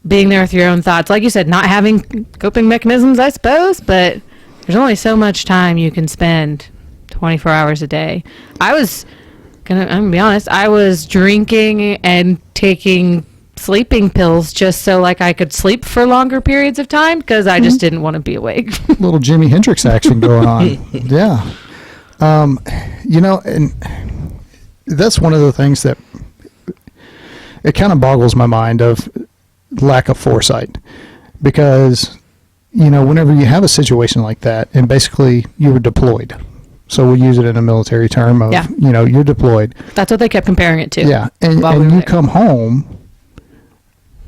being there with your own thoughts. Like you said, not having coping mechanisms, I suppose, but there's only so much time you can spend 24 hours a day. I'm gonna be honest, I was drinking and taking sleeping pills just so like I could sleep for longer periods of time because I just didn't want to be awake. Little Jimi Hendrix action going on. Yeah. And that's one of the things that it kind of boggles my mind of lack of foresight because, whenever you have a situation like that and basically you were deployed. So we'll use it in a military term of, you're deployed. That's what they kept comparing it to. Yeah. And you come home,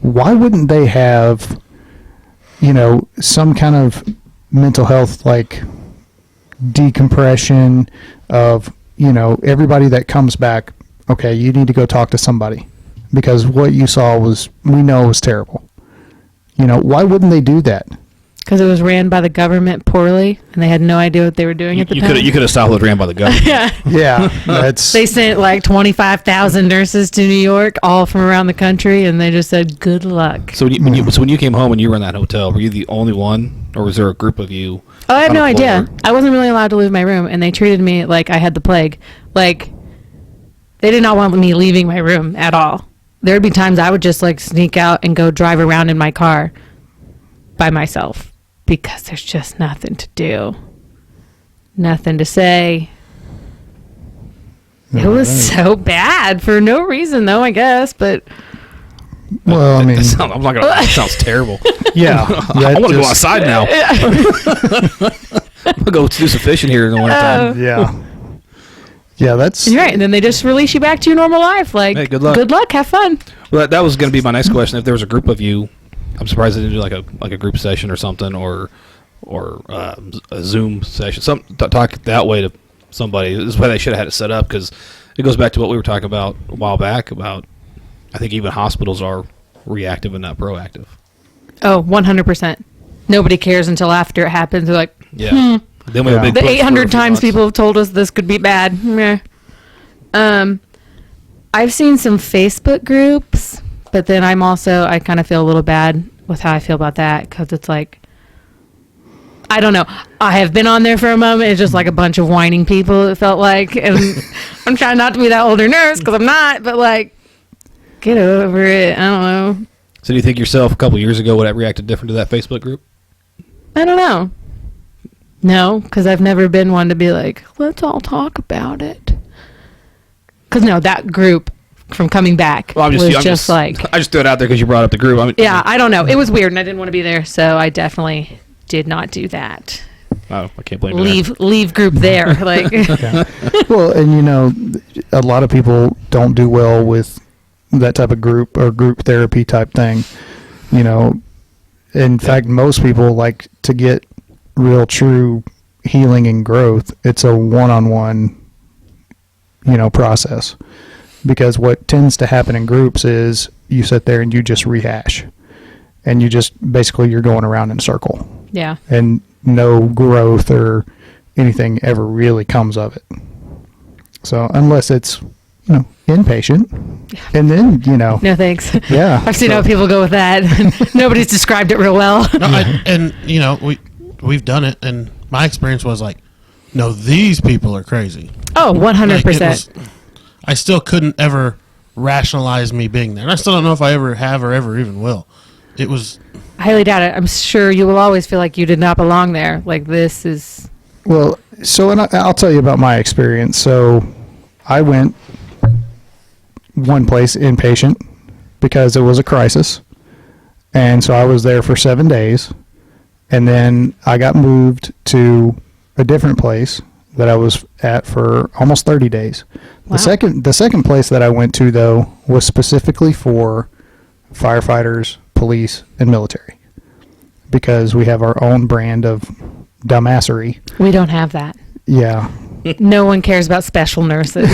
why wouldn't they have, some kind of mental health, like decompression of, everybody that comes back, okay, you need to go talk to somebody because what you saw we know was terrible. Why wouldn't they do that? Because it was ran by the government poorly, and they had no idea what they were doing at the time. You could have stopped with ran by the government. Yeah, that's. They sent like 25,000 nurses to New York, all from around the country, and they just said, "Good luck." So when you came home and you were in that hotel, were you the only one, or was there a group of you? Oh, I have no on the idea. floor? I wasn't really allowed to leave my room, and they treated me like I had the plague. Like, they did not want me leaving my room at all. There would be times I would just like sneak out and go drive around in my car by myself. Because there's just nothing to do. Nothing to say. It was so bad for no reason, though, I guess. But Well, I mean, I'm not gonna lie, that sounds terrible. yeah. I want to go outside now. I'm gonna go do some fishing here in the wintertime. Yeah. Yeah, that's. you're right. And then they just release you back to your normal life. Like, Hey, good luck. Good luck. Have fun. Well, that was going to be my next question. If there was a group of you, I'm surprised they didn't do like a group session or something, or a Zoom session. Talk that way to somebody. This is why they should have had it set up because it goes back to what we were talking about a while back about. I think even hospitals are reactive and not proactive. Oh, 100%. Nobody cares until after it happens. They're like, Yeah. Then we have a big the push for a 800 few times months. people have told us this could be bad. Meh. I've seen some Facebook groups, but then I kind of feel a little bad with how I feel about that because it's like, I don't know. I have been on there for a moment. It's just like a bunch of whining people, it felt like. And I'm trying not to be that older nurse because I'm not, but like, get over it. I don't know. So do you think yourself a couple years ago would have reacted different to that Facebook group? I don't know. No, because I've never been one to be like, let's all talk about it. Because no, that group from coming back Well, was just like, I just threw it out there because you brought up the group. yeah, I don't know. It was weird, and I didn't want to be there, so I definitely did not do that. Oh, I can't blame you. Leave group there. Like, Yeah. Well, and a lot of people don't do well with that type of group or group therapy type thing. In fact, most people like to get real true healing and growth. It's a one-on-one, process. Because what tends to happen in groups is you sit there and you just rehash. And you're going around in a circle. yeah. And no growth or anything ever really comes of it. So unless it's, inpatient, and then No thanks. yeah. I've seen how people go with that. Nobody's described it real well. And we've done it, and my experience was like, no, these people are crazy. Oh, Like, 100%. I still couldn't ever rationalize me being there, and I still don't know if I ever have or ever even will. It was I highly doubt it. I'm sure you will always feel like you did not belong there. Like, this is... Well, so and I'll tell you about my experience. So I went one place inpatient because it was a crisis, and so I was there for 7 days, and then I got moved to a different place that I was at for almost 30 days. Wow. The second place that I went to, though, was specifically for firefighters, police, and military, because we have our own brand of dumbassery. We don't have that. Yeah. No one cares about special nurses.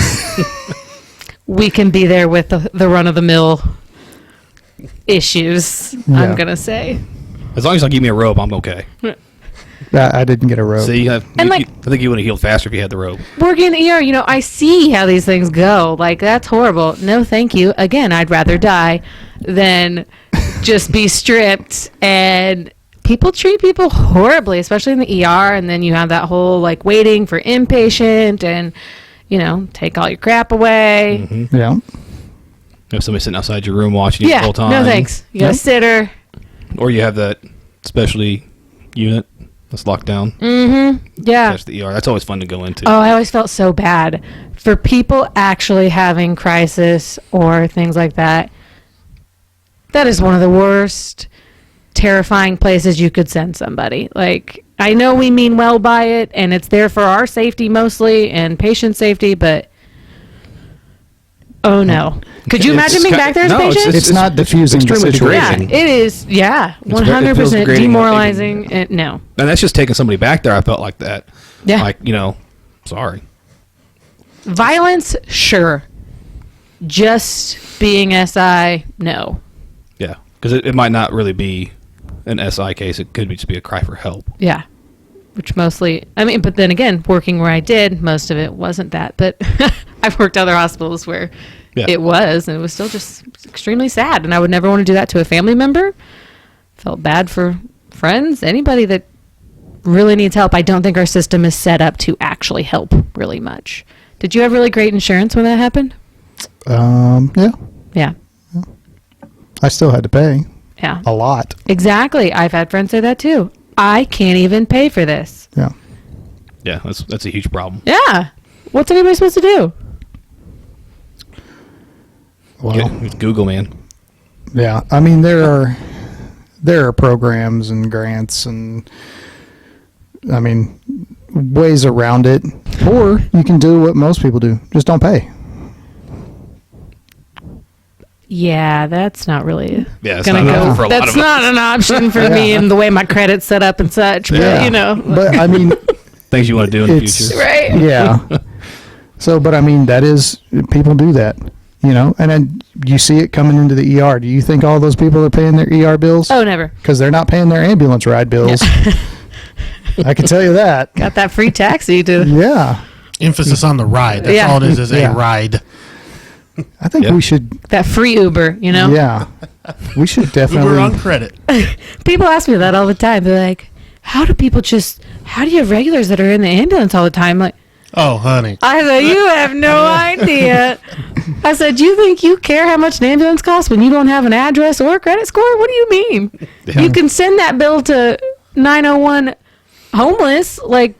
We can be there with the run-of-the-mill issues, Yeah. I'm going to say. As long as you give me a robe, I'm okay. I didn't get a rope. See, I And, like- think you would have healed faster if you had the robe. Working in the ER, I see how these things go. Like, that's horrible. No, thank you. Again, I'd rather die than just be stripped. And people treat people horribly, especially in the ER. And then you have that whole, like, waiting for inpatient and, take all your crap away. Mm-hmm. Yeah. You have somebody sitting outside your room watching you the Yeah, whole time. no thanks. You got a Yep. sitter. Or you have that specialty unit that's locked down. Mm-hmm. Yeah. That's the ER. That's always fun to go into. Oh, I always felt so bad for people actually having crisis or things like that. That is one of the worst, terrifying places you could send somebody. Like, I know we mean well by it, and it's there for our safety mostly and patient safety, but oh no. Could you It's imagine being ki- back there as a no, patient? It's not diffusing the extremely situation. Yeah, it is. Yeah, It's it 100% feels degrading, demoralizing. No. And that's just taking somebody back there. I felt like that. Yeah. Like, sorry. Violence, sure. Just being SI, no. Yeah. Because it might not really be an SI case. It could just be a cry for help. Yeah. Which mostly, but then again, working where I did, most of it wasn't that. But I've worked other hospitals where Yeah. it was, and it was still just extremely sad. And I would never want to do that to a family member. Felt bad for friends, anybody that really needs help. I don't think our system is set up to actually help really much. Did you have really great insurance when that happened? Yeah. Yeah. I still had to pay Yeah. a lot. Exactly. I've had friends say that too. I can't even pay for this. Yeah. Yeah, that's a huge problem. Yeah. What's anybody supposed to do? Well, It's Google, man. yeah. I mean, there are programs and grants and ways around it, or you can do what most people do: just don't pay. Yeah, that's not really Yeah, it's gonna not an go. option for a lot That's of not us. an option for me and the way my credit's set up and such. But Yeah. But I mean, Things you want to do in the It's- future. right? yeah. So, but I mean, that is, people do that, and then you see it coming into the ER. Do you think all those people are paying their ER bills? Oh, never. Because they're not paying their ambulance ride bills. I can tell you that. Got that free taxi to. Yeah. emphasis on the ride. That's Yeah. all it is Yeah. a ride. I think Yeah. we should, That free Uber, yeah. We should definitely. Uber on credit. People ask me that all the time. They're like, how do you have regulars that are in the ambulance all the time? Like, Oh, honey. I said, you have no idea. I said, do you think you care how much an ambulance costs when you don't have an address or a credit score? What do you mean? Yeah. You can send that bill to 901 homeless. Like,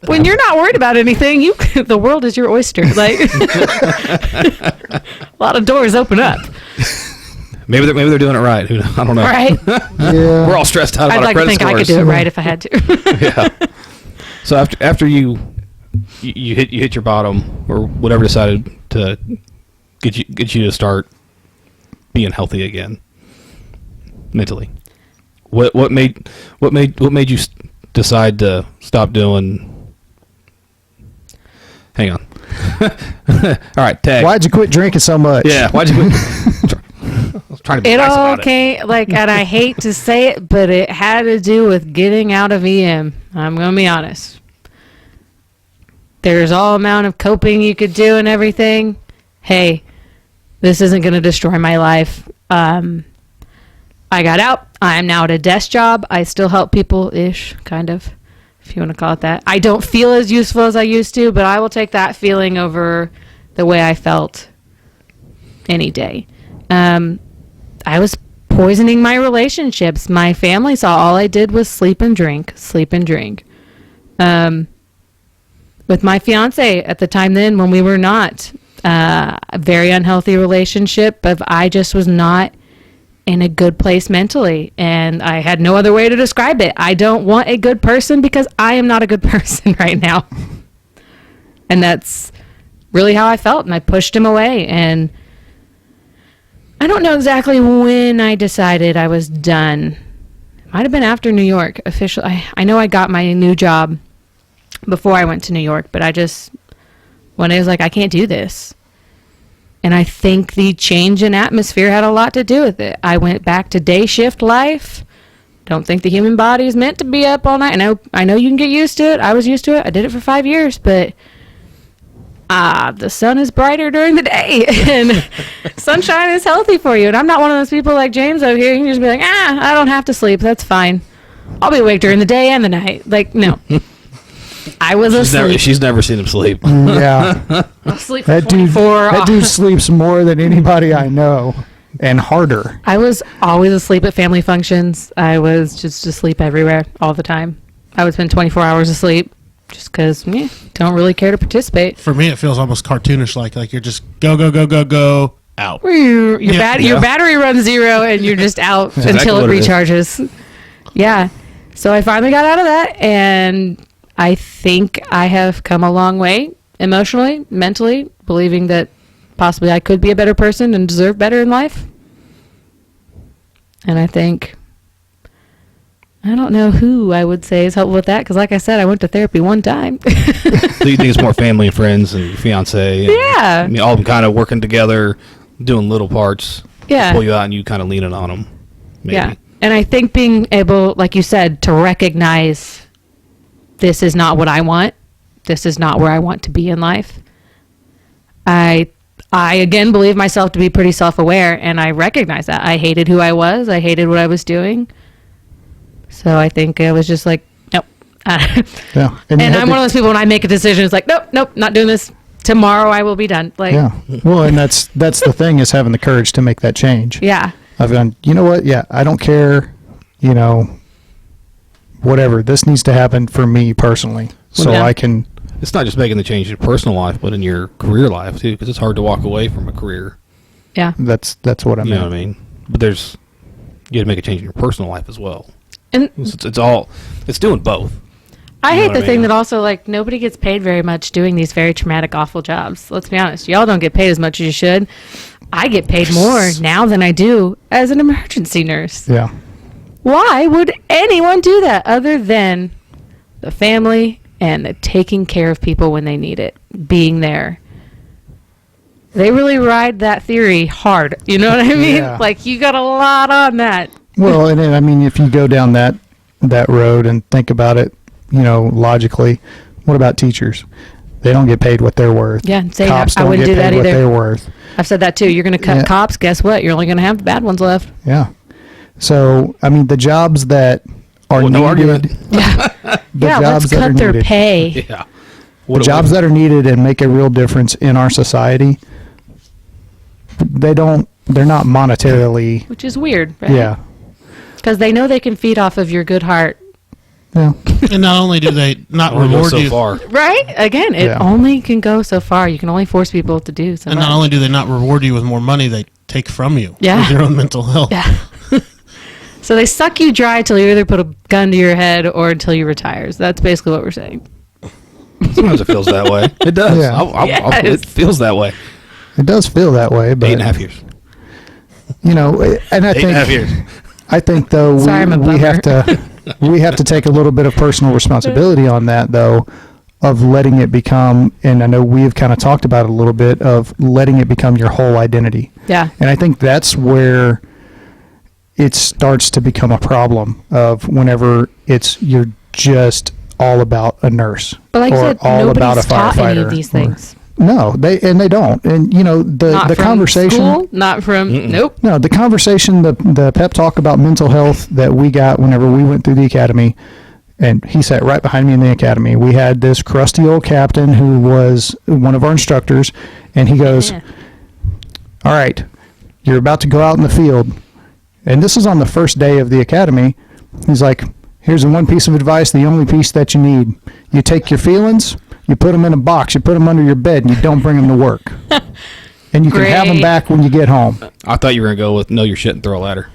when you're not worried about anything, the world is your oyster. Like, a lot of doors open up, Maybe they're doing it right. Who knows? I don't know. right? Yeah. We're all stressed out about I'd our like to credit think I could scores. do it right if I had to. Yeah. So after you hit your bottom or whatever decided to get you to start being healthy again mentally, what made you decide to stop doing? Hang on. All right, tag. Why'd you quit drinking so much? Yeah. Why'd you quit? I was trying to be It nice all about it. came, and I hate to say it, but it had to do with getting out of EM. I'm going to be honest. there's all amount of coping you could do and everything. Hey, this isn't going to destroy my life. I got out. I'm now at a desk job. I still help people-ish, kind of, if you want to call it that. I don't feel as useful as I used to, but I will take that feeling over the way I felt any day. I was poisoning my relationships. My family saw all I did was sleep and drink. With my fiance at the time then, when we were not a very unhealthy relationship, but I just was not in a good place mentally, and I had no other way to describe it. I don't want a good person because I am not a good person right now. And that's really how I felt, and I pushed him away. And I don't know exactly when I decided I was done. It might have been after New York officially. I know I got my new job before I went to New York, but when I was like, I can't do this. And I think the change in atmosphere had a lot to do with it. I went back to day shift life. Don't think the human body is meant to be up all night. I know you can get used to it. I was used to it. I did it for 5 years, but the sun is brighter during the day, and sunshine is healthy for you. And I'm not one of those people like James over here. You can just be like, I don't have to sleep. That's fine. I'll be awake during the day and the night. Like, no. I was asleep. She's never seen him sleep. Yeah. I'll sleep for That 24 hours. dude sleeps more than anybody I know, and harder. I was always asleep at family functions. I was just asleep everywhere all the time. I would spend 24 hours asleep just because don't really care to participate. For me, it feels almost cartoonish, like you're just go, out. Your battery runs zero and you're just out until it recharges. Yeah. So I finally got out of that, and I think I have come a long way emotionally, mentally, believing that possibly I could be a better person and deserve better in life. And I think, I don't know who I would say is helpful with that, because like I said, I went to therapy one time. So you think it's more family and friends and your fiance? And, Yeah. I mean, all of them kind of working together, doing little parts. Yeah. Pull you out and you kind of leaning on them. Maybe. Yeah. And I think being able, like you said, to recognize this is not what I want. This is not where I want to be in life. I again believe myself to be pretty self-aware, and I recognize that. I hated who I was. I hated what I was doing. So I think I was just like, nope. Yeah. And I'm one of those people, when I make a decision, it's like, nope, not doing this. Tomorrow I will be done. Like, yeah. Well, and that's the thing, is having the courage to make that change. Yeah. I've gone, you know what? Yeah, I don't care, whatever. This needs to happen for me personally. So Yeah. I can. It's not just making the change in your personal life, but in your career life, too, because it's hard to walk away from a career. Yeah. That's what I mean. You know what I mean? But you have to make a change in your personal life as well. And It's doing both. I You know hate what the I thing mean? that also, like, nobody gets paid very much doing these very traumatic, awful jobs. Let's be honest. Y'all don't get paid as much as you should. I get paid more now than I do as an emergency nurse. Yeah. Why would anyone do that other than the family and the taking care of people when they need it, being there? They really ride that theory hard. You know what I mean? Yeah. Like, you got a lot on that. Well, and then, I mean, if you go down that road and think about it, logically, what about teachers? They don't get paid what they're worth. Yeah, say Cops I don't wouldn't get do that paid what either. they're worth. I've said that too. You're going to cut Yeah. cops. Guess what? You're only going to have the bad ones left. Yeah. So, I mean, the jobs that are Well, no needed, argument. Yeah, let's jobs that are cut their needed. pay. Yeah. the jobs that are needed and make a real difference in our society, they're not monetarily, Which is weird, right? yeah. Because they know they can feed off of your good heart. Yeah. And not only do they not only go reward so you, far. Right? Again, it Yeah. only can go so far. You can only force people to do so and much. not only do they not reward you with more money, they take from you Yeah. with your own mental health. Yeah. So they suck you dry till you either put a gun to your head or until you retire. So that's basically what we're saying. Sometimes it feels that way. It does. Yeah. Yes. It feels that way. It does feel that way, but 8.5 years. and I 8.5 think years. though Sorry, I'm a we have bummer. we have to take a little bit of personal responsibility on that, though, of letting it become, and I know we've kind of talked about it a little bit, of letting it become your whole identity. Yeah. And I think that's where it starts to become a problem, of whenever you're just all about a nurse But like or I said, all about a nobody's taught firefighter. any of these things. No, they don't. And Not the from conversation. school, not from nope. No, the conversation, the pep talk about mental health that we got whenever we went through the academy, and he sat right behind me in the academy. We had this crusty old captain who was one of our instructors, and he goes, Yeah. all right, you're about to go out in the field. And this is on the first day of the academy. He's like, here's the one piece of advice, the only piece that you need. You take your feelings, you put them in a box, you put them under your bed, and you don't bring them to work. And you can have them Great. back when you get home. I thought you were going to go with know your shit and throw a ladder.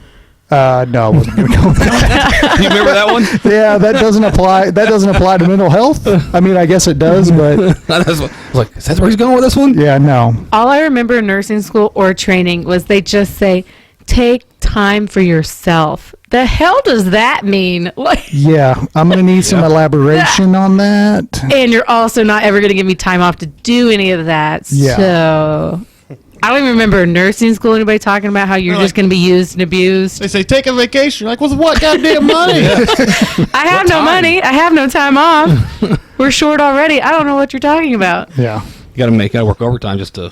No, I wasn't going to go with that. Do you remember that one? Yeah, that doesn't apply. That doesn't apply to mental health. I mean, I guess it does, but I was like, is that where he's going with this one? yeah, no. All I remember in nursing school or training was they just say, take time for yourself. The hell does that mean? Like, Yeah, I'm going to need some elaboration on that. and you're also not ever going to give me time off to do any of that. Yeah. So I don't even remember in nursing school anybody talking about how you're They're just like- going to be used and abused. They say take a vacation. You're like, with what goddamn money? I have no time? money. I have no time off. We're short already. I don't know what you're talking about. Yeah, You got to work overtime just to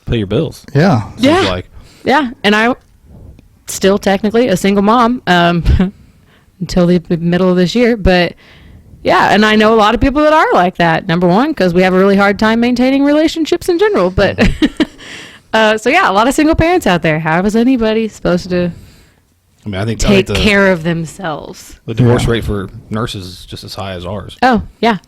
pay your bills. yeah, Seems Yeah. like. Yeah, and I still technically a single mom until the middle of this year, but yeah, and I know a lot of people that are like that. Number one, because we have a really hard time maintaining relationships in general, but so yeah, a lot of single parents out there. How is anybody supposed to I mean, I think take the care of themselves? the divorce Yeah. rate for nurses is just as high as ours. Oh yeah,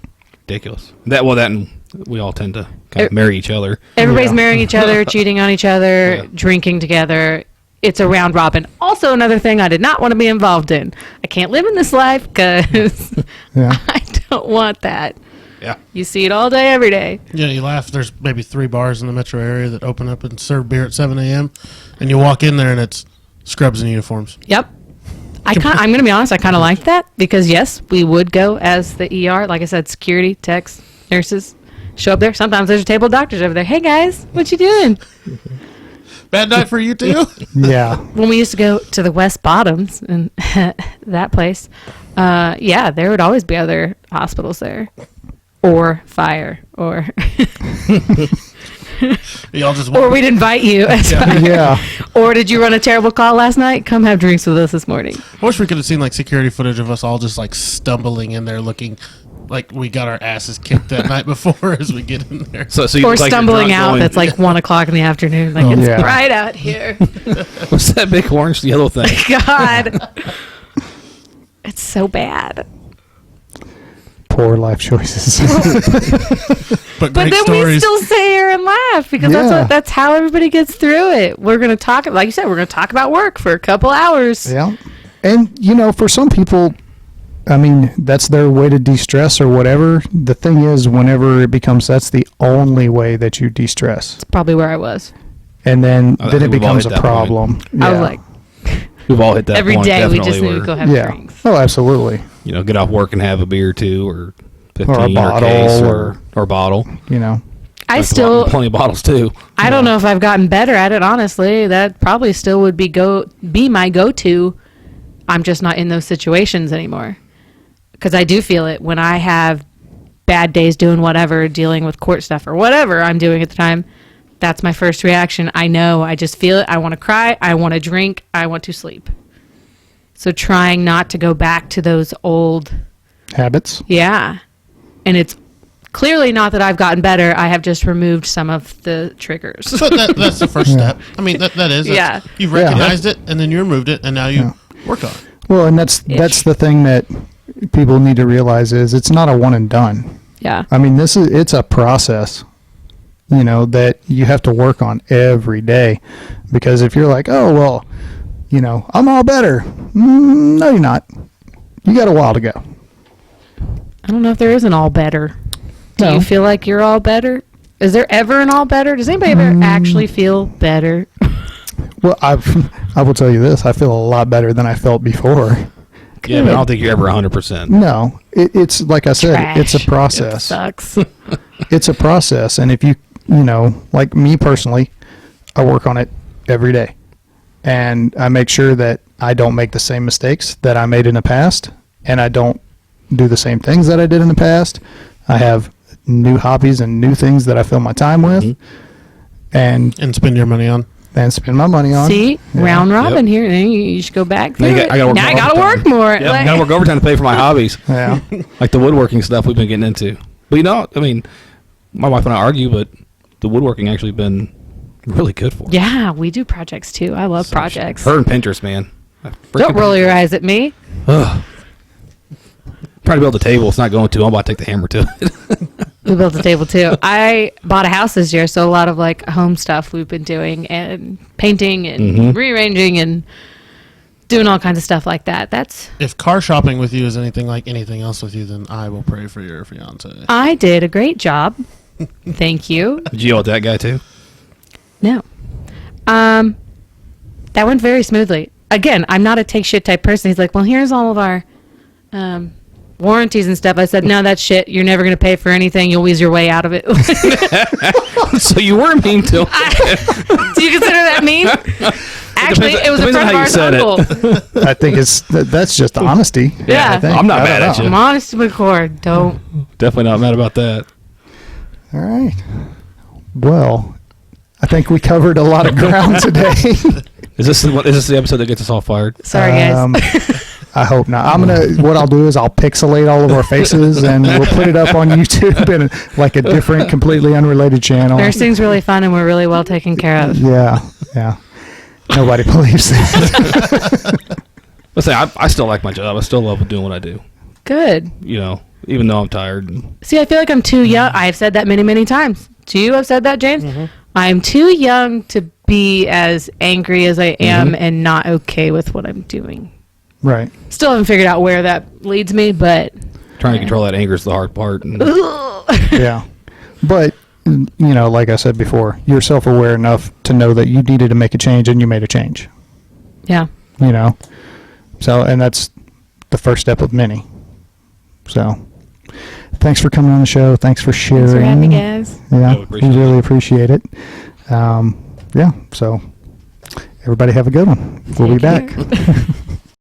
Ridiculous. That and we all tend to kind of marry each other. everybody's Yeah. marrying each other, cheating on each other, Yeah. drinking together. It's a round robin. Also, another thing I did not want to be involved in. I can't live in this life because yeah. I don't want that. Yeah. You see it all day, every day. Yeah, you laugh. There's maybe 3 bars in the metro area that open up and serve beer at 7 a.m. And you walk in there and it's scrubs and uniforms. Yep. I'm going to be honest. I kind of like that because, yes, we would go as the ER. Like I said, security, techs, nurses show up there. Sometimes there's a table of doctors over there. Hey, guys, what you doing? Bad night for you too? Yeah. When we used to go to the West Bottoms and that place, yeah, there would always be other hospitals there. Or fire. Or Y'all just or we'd invite you. Yeah. Or did you run a terrible call last night? Come have drinks with us this morning. I wish we could have seen like security footage of us all just like stumbling in there looking like we got our asses kicked that night before as we get in there. So you Or look like you're stumbling drunk out going, that's like 1 o'clock in the afternoon. Like, Oh, it's yeah. bright out here. what's that big orange yellow thing? God. It's so bad. Poor life choices. But But great then we stories. still sit here and laugh because Yeah. that's how everybody gets through it. We're going to talk, like you said, we're going to talk about work for a couple hours. Yeah. And, for some people, I mean, that's their way to de-stress or whatever. The thing is, whenever it becomes that's the only way that you de-stress. It's probably where I was. And then, I then it think we've all becomes hit a that point. problem. I was Yeah. like, We've all hit that every point. day we definitely, just need to where, go have Yeah. drinks. Oh, absolutely. get off work and have a beer or two, or 15 Or a bottle, case or- or a bottle. I There's still, plenty of bottles too. I don't know if I've gotten better at it, honestly. That probably still would be my go-to. I'm just not in those situations anymore. Because I do feel it when I have bad days doing whatever, dealing with court stuff or whatever I'm doing at the time. That's my first reaction. I know. I just feel it. I want to cry. I want to drink. I want to sleep. So trying not to go back to those old, Habits. yeah. And it's clearly not that I've gotten better. I have just removed some of the triggers. But that's the first step. I mean, that is. Yeah. You've recognized it, and then you removed it, and now you work on it. Well, and that's the thing that people need to realize is it's not a one and done. Yeah. I mean, it's a process, that you have to work on every day. Because if you're like, oh, well, I'm all better. No, you're not. You got a while to go. I don't know if there is an all better. Do No. you feel like you're all better? Is there ever an all better? Does anybody ever actually feel better? Well, I will tell you this. I feel a lot better than I felt before. Yeah, but I don't think you're ever 100%. No, it's like I said, it's a Trash. process. It sucks. It's a process. And if you like me personally, I work on it every day. And I make sure that I don't make the same mistakes that I made in the past. And I don't do the same things that I did in the past. I have new hobbies and new things that I fill my time with, and spend your money on. spend my money on. See, round robin here. Then you should go back. Now I gotta work more. Yep. I gotta work overtime to pay for my hobbies. Yeah. Like the woodworking stuff we've been getting into. But I mean, my wife and I argue, but the woodworking actually been really good for us. Yeah, we do projects too. I love projects. Her and Pinterest, man. Don't roll your eyes at me. Ugh. Trying to build a table. It's not going to. I'm about to take the hammer to it. We built a table too. I bought a house this year, so a lot of like home stuff we've been doing and painting and rearranging and doing all kinds of stuff like that. That's If car shopping with you is anything like anything else with you, then I will pray for your fiance. I did a great job. Thank you. Did you yell at that guy too? No. That went very smoothly. Again, I'm not a take shit type person. He's like, well, here's all of our warranties and stuff. I said, no, that's shit. You're never going to pay for anything. You'll weasel your way out of it. So you were mean to him. Do you consider that mean? Actually, it was a friend of ours' uncle. I think that's just honesty. Yeah. I think. I'm not I mad don't at know. you. I'm honest to my core. Don't. Definitely not mad about that. All right. Well, I think we covered a lot of ground today. Is this the episode that gets us all fired? Sorry, guys. I hope not. What I'll do is I'll pixelate all of our faces and we'll put it up on YouTube in like a different, completely unrelated channel. Nursing's really fun and we're really well taken care of. Yeah. Nobody believes that. Let's say I still like my job. I still love doing what I do. Good. Even though I'm tired. See, I feel like I'm too young. I've said that many, many times. To you, I've said that, James. I'm too young to be as angry as I am and not okay with what I'm doing. Right. Still haven't figured out where that leads me, but Trying to control that anger is the hard part. And Yeah. But, like I said before, you're self-aware enough to know that you needed to make a change and you made a change. yeah. So, and that's the first step of many. So, thanks for coming on the show. Thanks for sharing. Thanks for having me, guys. Yeah, we we really appreciate it. So everybody have a good one. We'll be Take back. care.